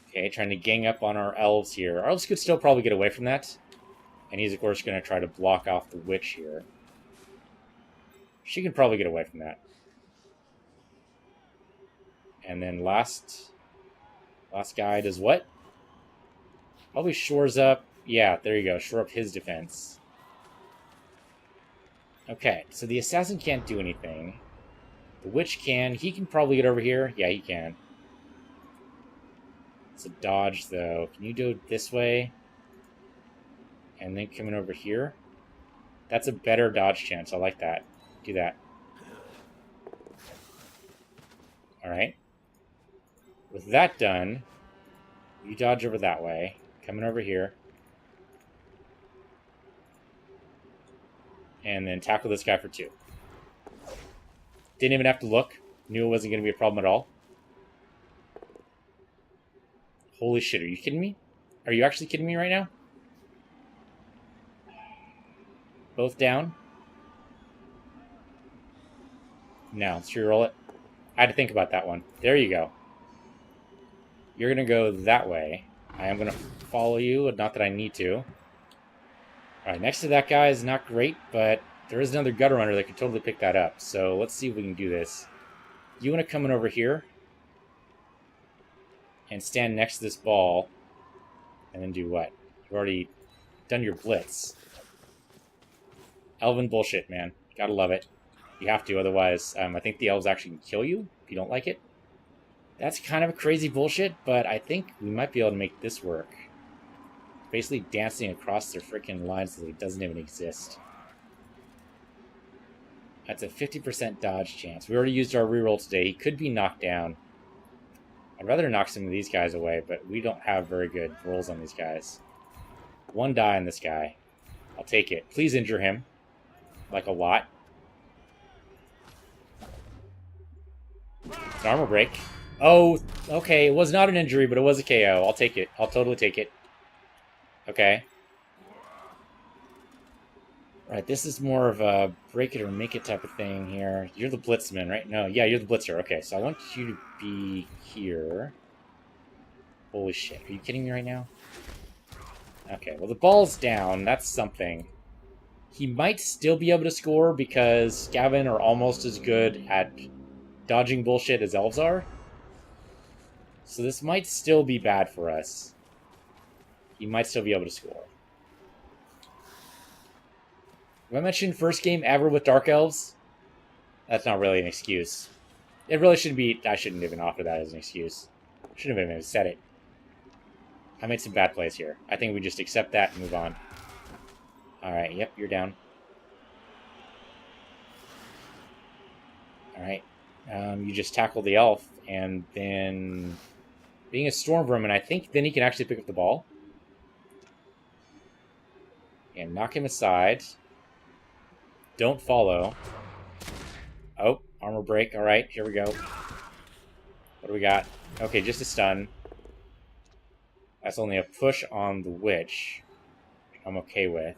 Okay, trying to gang up on our elves here. Our elves could still probably get away from that. And he's, of course, going to try to block off the witch here. She can probably get away from that. And then last guy does what? Probably shores up. Yeah, there you go. Shore up his defense. Okay, so the assassin can't do anything. The witch can. He can probably get over here. Yeah, he can. It's a dodge, though. Can you do it this way? And then coming over here? That's a better dodge chance. I like that. Do that. Alright. With that done, you dodge over that way. Coming over here. And then tackle this guy for 2. Didn't even have to look. Knew it wasn't going to be a problem at all. Holy shit, are you kidding me? Are you actually kidding me right now? Both down? No, let's reroll it. I had to think about that one. There you go. You're going to go that way. I am going to follow you, not that I need to. Alright, next to that guy is not great, but there is another gutter runner that could totally pick that up. So let's see if we can do this. You want to come in over here and stand next to this ball and then do what? You've already done your blitz. Elven bullshit, man. Gotta love it. You have to, otherwise I think the elves actually can kill you if you don't like it. That's kind of a crazy bullshit, but I think we might be able to make this work. Basically dancing across their freaking lines that it doesn't even exist. That's a 50% dodge chance. We already used our reroll today. He could be knocked down. I'd rather knock some of these guys away, but we don't have very good rolls on these guys. 1 die on this guy. I'll take it. Please injure him. Like a lot. It's an armor break. Oh, okay. It was not an injury, but it was a KO. I'll take it. I'll totally take it. Okay. Right, this is more of a break it or make it type of thing here. You're the blitzman, right? No, yeah, you're the blitzer. Okay, so I want you to be here. Holy shit, are you kidding me right now? Okay, well the ball's down. That's something. He might still be able to score because Skaven are almost as good at dodging bullshit as elves are. So this might still be bad for us. He might still be able to score. Have I mentioned first game ever with Dark Elves? That's not really an excuse. It really shouldn't be... I shouldn't even offer that as an excuse. Shouldn't have even said it. I made some bad plays here. I think we just accept that and move on. Alright, yep, you're down. Alright. You just tackle the elf, and then... Being a Storm Vermin, I think then he can actually pick up the ball. And knock him aside. Don't follow. Oh, armor break. Alright, here we go. What do we got? Okay, just a stun. That's only a push on the witch. I'm okay with.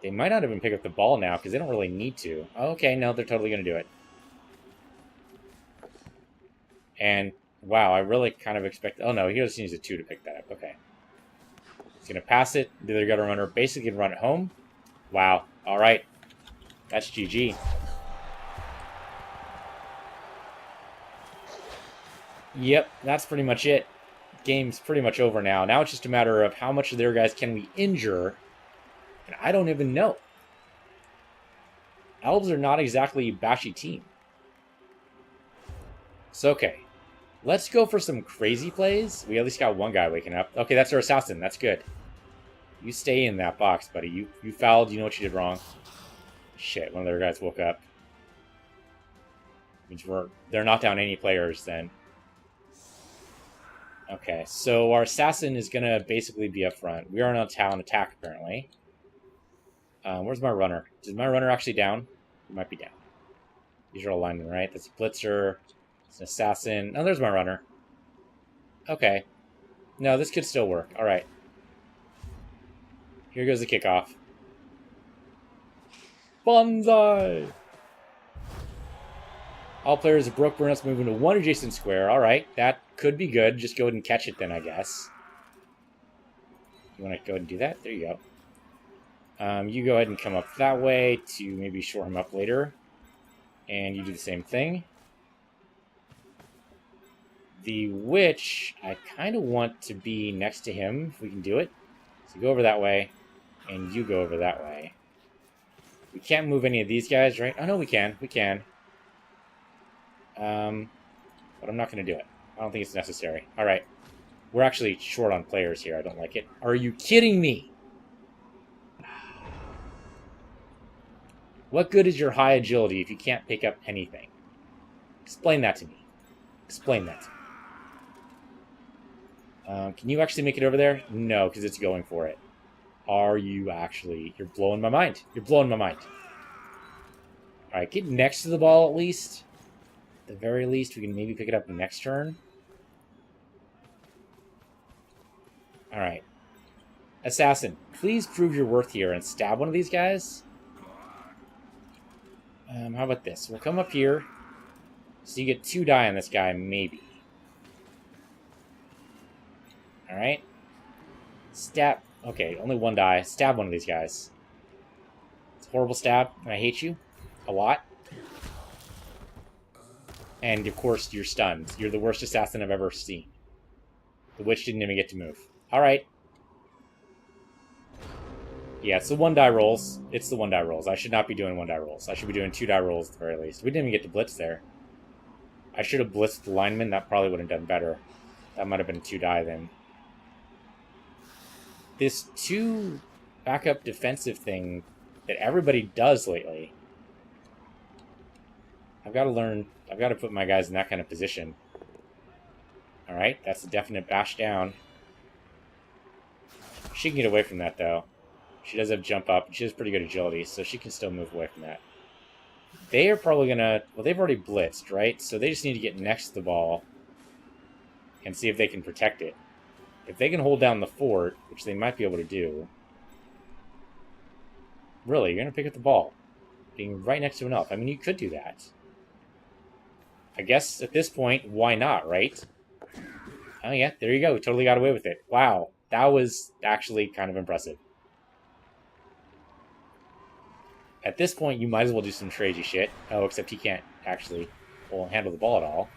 They might not even pick up the ball now because they don't really need to. Okay, no, they're totally going to do it. And, wow, I really kind of expect... Oh, no, he just needs a 2 to pick that up. Okay. He's going to pass it. The other gutter runner basically can run it home. Wow. All right. That's GG. Yep, that's pretty much it. Game's pretty much over now. Now it's just a matter of how much of their guys can we injure. And I don't even know. Elves are not exactly a bashy team. So, okay. Let's go for some crazy plays. We at least got one guy waking up. Okay, that's our assassin. That's good. You stay in that box, buddy. You fouled. You know what you did wrong. Shit, one of their guys woke up. Which they're not down any players then. Okay, so our assassin is going to basically be up front. We are on a talent attack, apparently. Where's my runner? Is my runner actually down? He might be down. These are all linemen, right? That's a blitzer. It's an assassin. Oh, there's my runner. Okay. No, this could still work. All right. Here goes the kickoff. Bonsai! All players of Baroque Burnouts move into one adjacent square. All right, that could be good. Just go ahead and catch it then, I guess. You want to go ahead and do that? There you go. You go ahead and come up that way to maybe shore him up later. And you do the same thing. The witch, I kind of want to be next to him, if we can do it. So go over that way, and you go over that way. We can't move any of these guys, right? Oh, no, we can. We can. But I'm not going to do it. I don't think it's necessary. All right. We're actually short on players here. I don't like it. Are you kidding me? What good is your high agility if you can't pick up anything? Explain that to me. Explain that to me. Can you actually make it over there? No, because it's going for it. Are you actually... You're blowing my mind. You're blowing my mind. All right, get next to the ball at least. At the very least, we can maybe pick it up next turn. All right. Assassin, please prove your worth here and stab one of these guys. How about this? We'll come up here. So you get 2 die on this guy, maybe. All right. Stab. Okay, only 1 die. Stab one of these guys. It's a horrible stab, and I hate you a lot. And, of course, you're stunned. You're the worst assassin I've ever seen. The witch didn't even get to move. Alright. Yeah, it's the 1-die rolls. It's the 1-die rolls. I should not be doing 1-die rolls. I should be doing 2-die rolls at the very least. We didn't even get to blitz there. I should have blitzed the lineman. That probably would have done better. That might have been 2-die then. This 2 backup defensive thing that everybody does lately... I've got to learn... I've got to put my guys in that kind of position. Alright, that's a definite bash down. She can get away from that, though. She does have jump up, and she has pretty good agility, so she can still move away from that. They are probably going to... Well, they've already blitzed, right? So they just need to get next to the ball and see if they can protect it. If they can hold down the fort, which they might be able to do... Really, you're going to pick up the ball. Being right next to an elf. I mean, you could do that. I guess at this point, why not, right? Oh yeah, there you go. We totally got away with it. Wow, that was actually kind of impressive. At this point, you might as well do some crazy shit. Oh, except he can't actually handle the ball at all.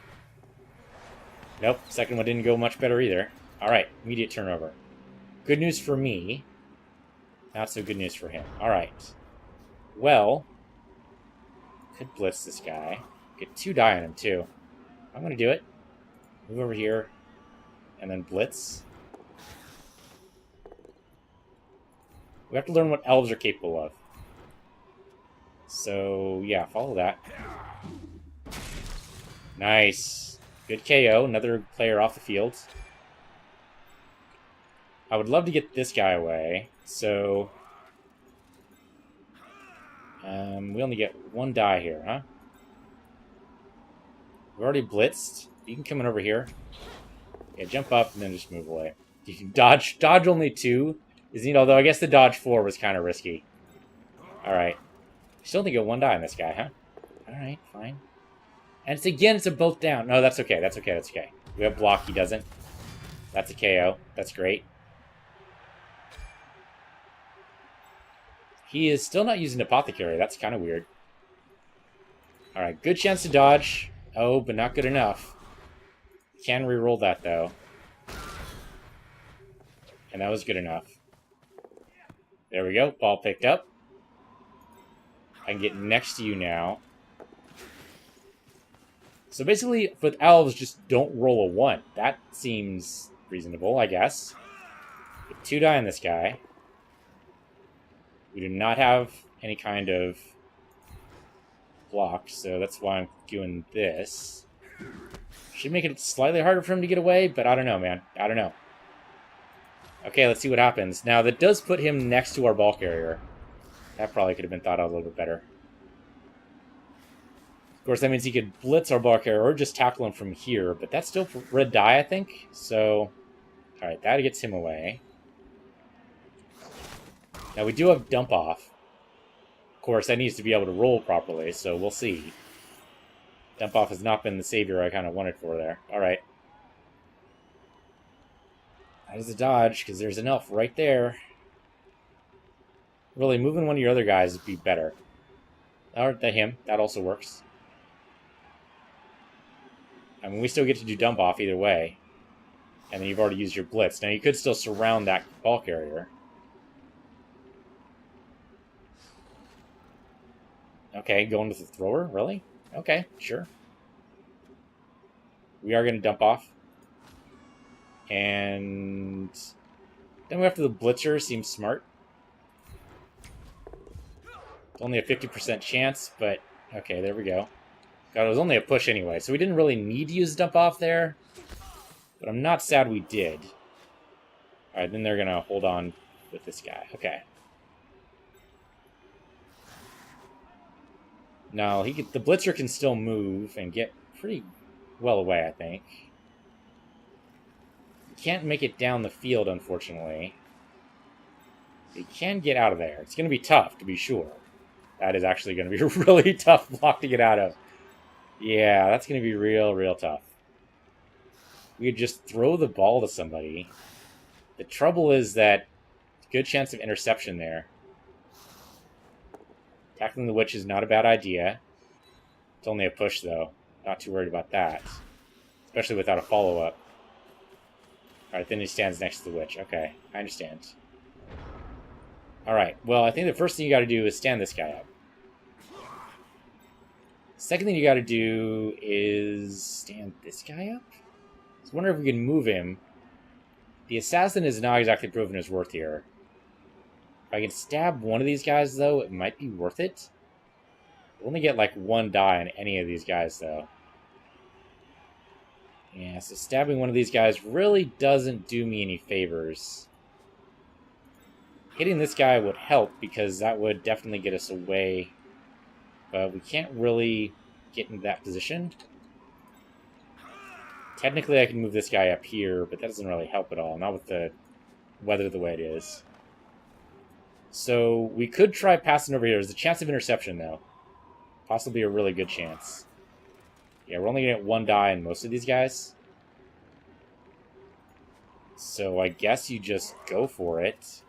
Nope, second one didn't go much better either. Alright, immediate turnover. Good news for me. Not so good news for him. Alright. Well, could blitz this guy. Get 2 die on him, too. I'm going to do it. Move over here. And then blitz. We have to learn what elves are capable of. So, yeah, follow that. Nice. Good KO. Another player off the field. I would love to get this guy away. So, we only get 1 die here, huh? We've already blitzed. You can come in over here. Yeah, jump up and then just move away. You can dodge only 2 is neat, although I guess the dodge 4 was kind of risky. Alright. Still only get 1 die on this guy, huh? Alright, fine. And it's a both down. No, that's okay. That's okay. That's okay. We have block. He doesn't. That's a KO. That's great. He is still not using Apothecary. That's kind of weird. Alright, good chance to dodge. Oh, but not good enough. Can reroll that, though. And that was good enough. There we go. Ball picked up. I can get next to you now. So basically, with elves, just don't roll a 1. That seems reasonable, I guess. Get 2 die on this guy. We do not have any kind of block, so that's why I'm doing this. Should make it slightly harder for him to get away, but I don't know, man. I don't know. Okay, let's see what happens. Now, that does put him next to our ball carrier. That probably could have been thought out a little bit better. Of course, that means he could blitz our ball carrier or just tackle him from here, but that's still red die, I think. So, alright, that gets him away. Now, we do have dump off. Of course, that needs to be able to roll properly, so we'll see. Dump off has not been the savior I kind of wanted for there. Alright. That is a dodge, because there's an elf right there. Really, moving one of your other guys would be better. Or him. That also works. I mean, we still get to do dump off either way. And then you've already used your blitz. Now, you could still surround that ball carrier. Okay, going with the thrower? Really? Okay, sure. We are going to dump off. And then we have to the blitzer. Seems smart. It's only a 50% chance, but okay, there we go. God, it was only a push anyway, so we didn't really need to use dump off there. But I'm not sad we did. Alright, then they're going to hold on with this guy. Okay. Now, the blitzer can still move and get pretty well away, I think. He can't make it down the field, unfortunately. He can get out of there. It's going to be tough, to be sure. That is actually going to be a really tough block to get out of. Yeah, that's going to be real tough. We could just throw the ball to somebody. The trouble is that good chance of interception there. Tackling the witch is not a bad idea. It's only a push, though. Not too worried about that. Especially without a follow-up. Alright, then he stands next to the witch. Okay, I understand. Alright, well, I think the first thing you gotta do is stand this guy up. Second thing you gotta do is stand this guy up? I was wondering if we can move him. The assassin is not exactly proven his worth here. If I can stab one of these guys, though, it might be worth it. We'll only get, like, 1 die on any of these guys, though. Yeah, so stabbing one of these guys really doesn't do me any favors. Hitting this guy would help, because that would definitely get us away. But we can't really get into that position. Technically, I can move this guy up here, but that doesn't really help at all. Not with the weather the way it is. So we could try passing over here. There's a chance of interception, though. Possibly a really good chance. Yeah, we're only going to get 1 die on most of these guys. So I guess you just go for it.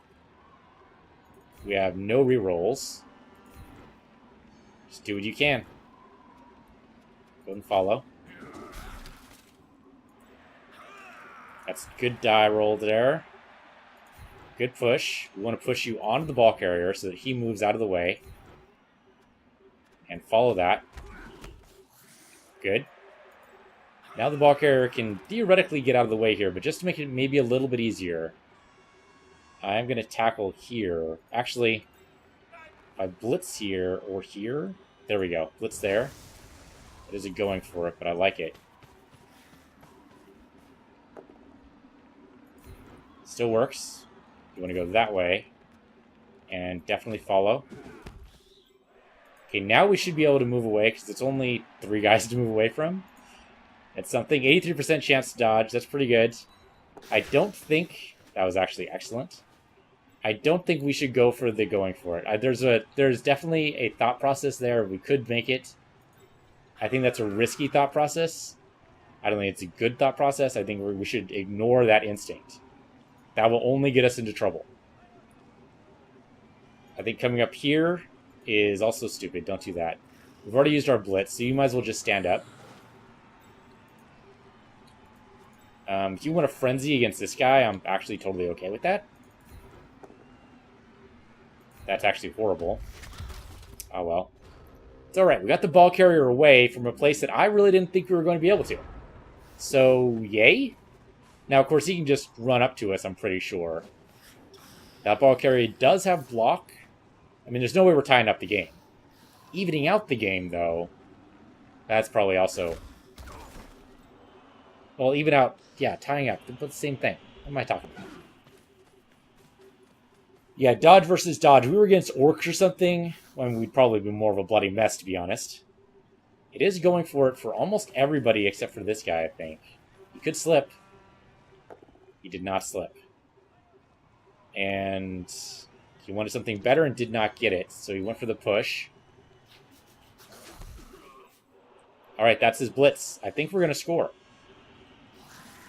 We have no rerolls. Just do what you can. Go and follow. That's good die roll there. Good push. We want to push you onto the ball carrier so that he moves out of the way. And follow that. Good. Now the ball carrier can theoretically get out of the way here, but just to make it maybe a little bit easier, I'm going to tackle here. Actually, if I blitz here or here, there we go. Blitz there. It isn't going for it, but I like it. Still works. You want to go that way. And definitely follow. Okay, now we should be able to move away, because it's only 3 guys to move away from. It's something. 83% chance to dodge. That's pretty good. I don't think... That was actually excellent. I don't think we should go for the going for it. There's definitely a thought process there. We could make it. I think that's a risky thought process. I don't think it's a good thought process. I think we should ignore that instinct. That will only get us into trouble. I think coming up here is also stupid. Don't do that. We've already used our blitz, so you might as well just stand up. If you want a frenzy against this guy, I'm actually totally okay with that. That's actually horrible. Oh well. It's alright. We got the ball carrier away from a place that I really didn't think we were going to be able to. So, yay? Now, of course, he can just run up to us, I'm pretty sure. That ball carrier does have block. I mean, there's no way we're tying up the game. Evening out the game, though, that's probably also... Well, even out... Yeah, tying up. But the same thing. What am I talking about? Yeah, dodge versus dodge. We were against orcs or something. Well, I mean, we'd probably be more of a bloody mess, to be honest. It is going for it for almost everybody except for this guy, I think. He could slip. He did not slip. And he wanted something better and did not get it, so he went for the push. Alright, that's his blitz. I think we're going to score.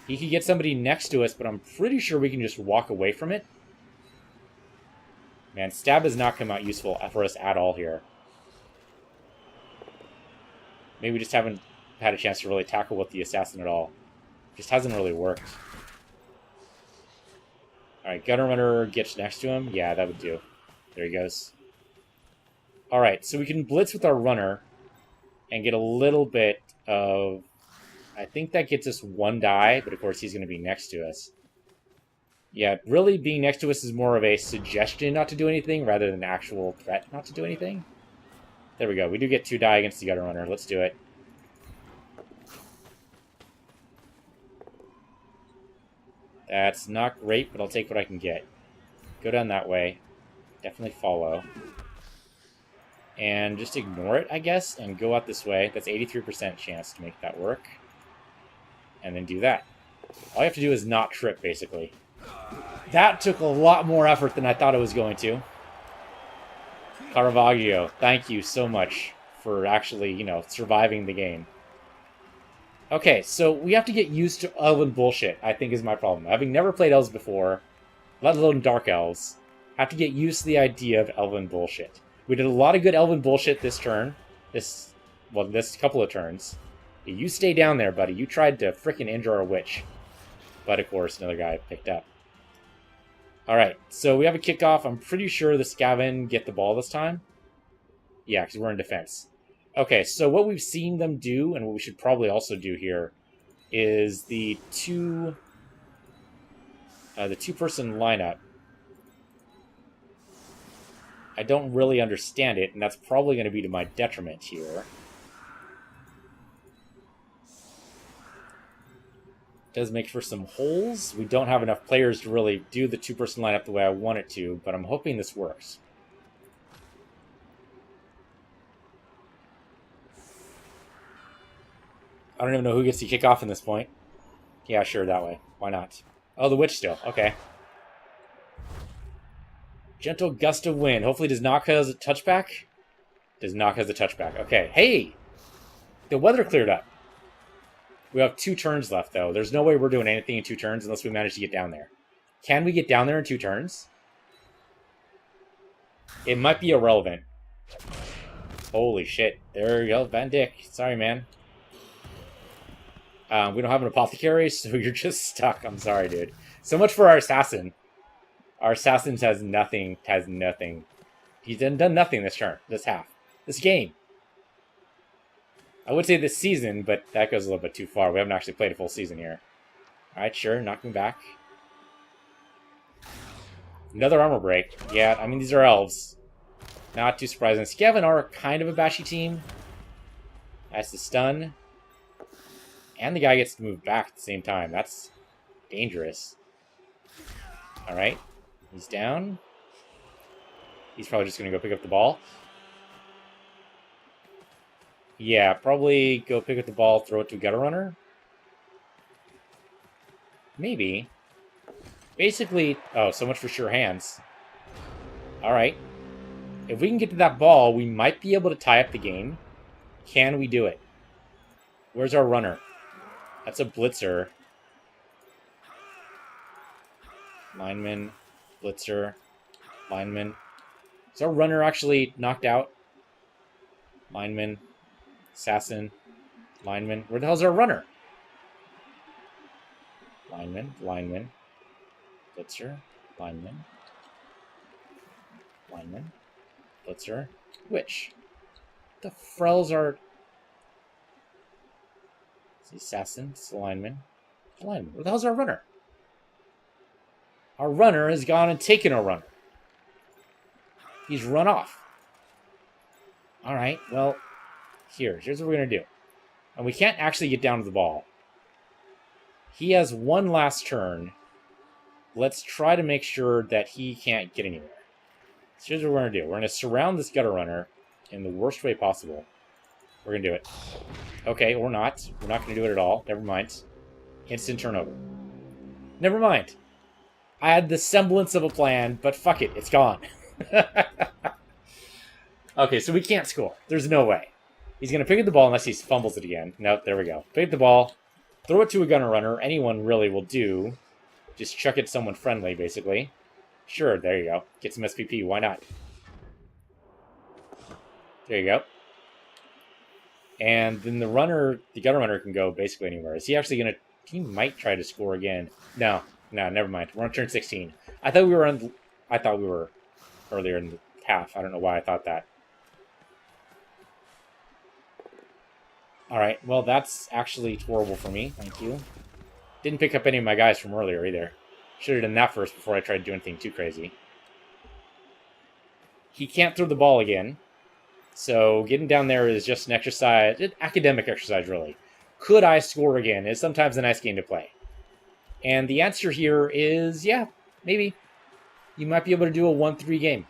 He could get somebody next to us, but I'm pretty sure we can just walk away from it. Man, stab has not come out useful for us at all here. Maybe we just haven't had a chance to really tackle with the assassin at all. Just hasn't really worked. Alright, Gutter Runner gets next to him. Yeah, that would do. There he goes. Alright, so we can blitz with our runner and get a little bit of... I think that gets us one die, but of course he's going to be next to us. Yeah, really being next to us is more of a suggestion not to do anything rather than an actual threat not to do anything. There we go. We do get 2 die against the Gutter Runner. Let's do it. That's not great, but I'll take what I can get. Go down that way. Definitely follow. And just ignore it, I guess, and go out this way. That's 83% chance to make that work. And then do that. All you have to do is not trip, basically. That took a lot more effort than I thought it was going to. Caravaggio, thank you so much for actually, you know, surviving the game. Okay, so we have to get used to elven bullshit, I think is my problem. Having never played elves before, let alone Dark Elves, I have to get used to the idea of elven bullshit. We did a lot of good elven bullshit this turn. This couple of turns. You stay down there, buddy. You tried to frickin' injure our witch. But, of course, another guy picked up. Alright, so we have a kickoff. I'm pretty sure the Skaven get the ball this time. Yeah, because we're in defense. Okay, so what we've seen them do, and what we should probably also do here, is the two-person lineup. I don't really understand it, and that's probably going to be to my detriment here. Does make for some holes. We don't have enough players to really do the 2-person lineup the way I want it to, but I'm hoping this works. I don't even know who gets to kick off in this point. Yeah, sure, that way. Why not? Oh, the witch still. Okay. Gentle gust of wind. Hopefully does not has a touchback. Does not has a touchback. Okay. Hey! The weather cleared up. We have 2 turns left, though. There's no way we're doing anything in 2 turns unless we manage to get down there. Can we get down there in 2 turns? It might be irrelevant. Holy shit. There you go, Van Dyck. Sorry, man. We don't have an apothecary, so you're just stuck. I'm sorry, dude. So much for our assassin. Our assassin has nothing. He's done nothing this turn, this half. This game. I would say this season, but that goes a little bit too far. We haven't actually played a full season here. Alright, sure. Knock me back. Another armor break. Yeah, I mean, these are elves. Not too surprising. Skaven are kind of a bashy team. That's the stun. And the guy gets to move back at the same time. That's dangerous. Alright. He's down. He's probably just going to go pick up the ball. Yeah, probably go pick up the ball, throw it to a Gutter Runner. Maybe. Basically, oh, so much for sure hands. Alright. If we can get to that ball, we might be able to tie up the game. Can we do it? Where's our runner? That's a blitzer. Lineman. Blitzer. Lineman. Is our runner actually knocked out? Lineman. Assassin. Lineman. Where the hell's our runner? Lineman. Lineman. Blitzer. Lineman. Lineman. Blitzer. Which? The frells are... It's the assassin. It's the lineman. The lineman. Where the hell's our runner? Our runner has gone and taken our runner. He's run off. Alright, well, here's what we're going to do. And we can't actually get down to the ball. He has one last turn. Let's try to make sure that he can't get anywhere. So here's what we're going to do. We're going to surround this gutter runner in the worst way possible. We're going to do it. Okay, or not. We're not going to do it at all. Never mind. Instant turnover. Never mind. I had the semblance of a plan, but fuck it. It's gone. Okay, so we can't score. There's no way. He's going to pick up the ball unless he fumbles it again. Nope, there we go. Pick up the ball. Throw it to a gunner runner. Anyone really will do. Just chuck it to someone friendly, basically. Sure, there you go. Get some SPP. Why not? There you go. And then the gunner runner can go basically anywhere. Is he actually going to... He might try to score again. No, never mind. We're on turn 16. I thought we were earlier in the half. I don't know why I thought that. Alright, well, that's actually horrible for me. Thank you. Didn't pick up any of my guys from earlier either. Should have done that first before I tried to do anything too crazy. He can't throw the ball again. So getting down there is just an exercise, an academic exercise, really. Could I score again? It's sometimes a nice game to play. And the answer here is, yeah, maybe. You might be able to do a 1-3 game.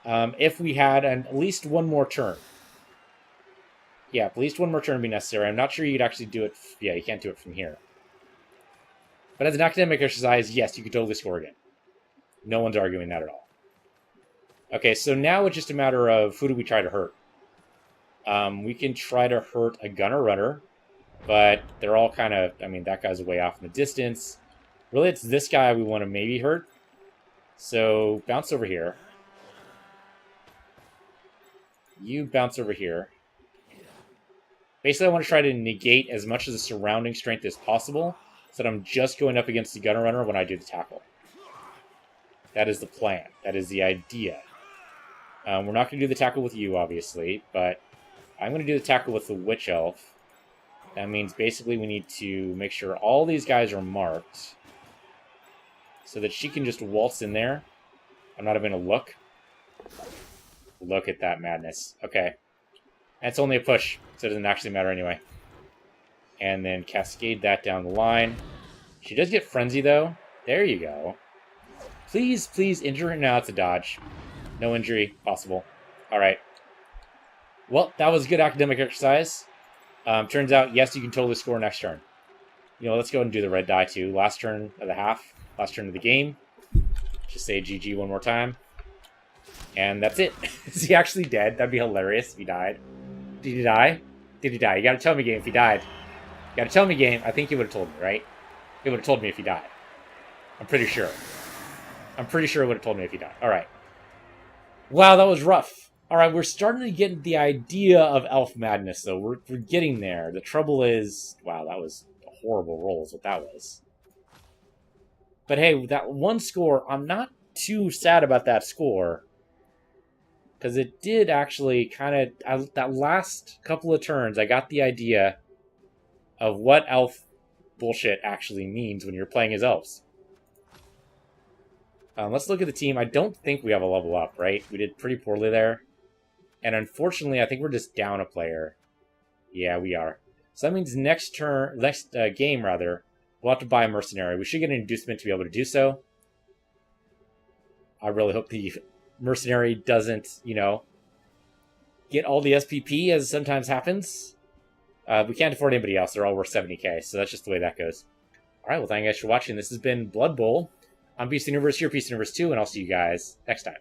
If we had at least one more turn. Yeah, at least one more turn would be necessary. I'm not sure you'd actually do it. Yeah, you can't do it from here. But as an academic exercise, yes, you could totally score again. No one's arguing that at all. Okay, so now it's just a matter of who do we try to hurt. We can try to hurt a gunner runner, but they're all kind of... I mean, that guy's way off in the distance. Really, it's this guy we want to maybe hurt. So, bounce over here. You bounce over here. Basically, I want to try to negate as much of the surrounding strength as possible, so that I'm just going up against the gunner runner when I do the tackle. That is the plan. That is the idea. We're not going to do the tackle with you, obviously, but I'm going to do the tackle with the Witch Elf. That means basically we need to make sure all these guys are marked, so that she can just waltz in there. I'm not even going to look. Look at that madness. Okay. That's only a push, so it doesn't actually matter anyway. And then cascade that down the line. She does get frenzy, though. There you go. Please, please injure her. Now it's a dodge. No injury possible. Alright. Well, that was good academic exercise. Turns out, yes, you can totally score next turn. You know, let's go ahead and do the red die, too. Last turn of the half. Last turn of the game. Just say GG one more time. And that's it. Is he actually dead? That'd be hilarious if he died. Did he die? Did he die? You gotta tell me, game, if he died. You gotta tell me, game. I think you would have told me, right? It would have told me if he died. I'm pretty sure. I'm pretty sure it would have told me if he died. Alright. Wow, that was rough. Alright, we're starting to get the idea of elf madness, though. We're getting there. The trouble is... Wow, that was a horrible roll is what that was. But hey, that one score, I'm not too sad about that score. Because it did actually kind of... That last couple of turns, I got the idea of what elf bullshit actually means when you're playing as elves. Let's look at the team. I don't think we have a level up, right? We did pretty poorly there. And unfortunately, I think we're just down a player. Yeah, we are. So that means next game, we'll have to buy a mercenary. We should get an inducement to be able to do so. I really hope the mercenary doesn't, you know, get all the SPP, as sometimes happens. We can't afford anybody else. They're all worth 70k, so that's just the way that goes. Alright, well, thank you guys for watching. This has been Blood Bowl. I'm Beast Universe here, Beast Universe 2, and I'll see you guys next time.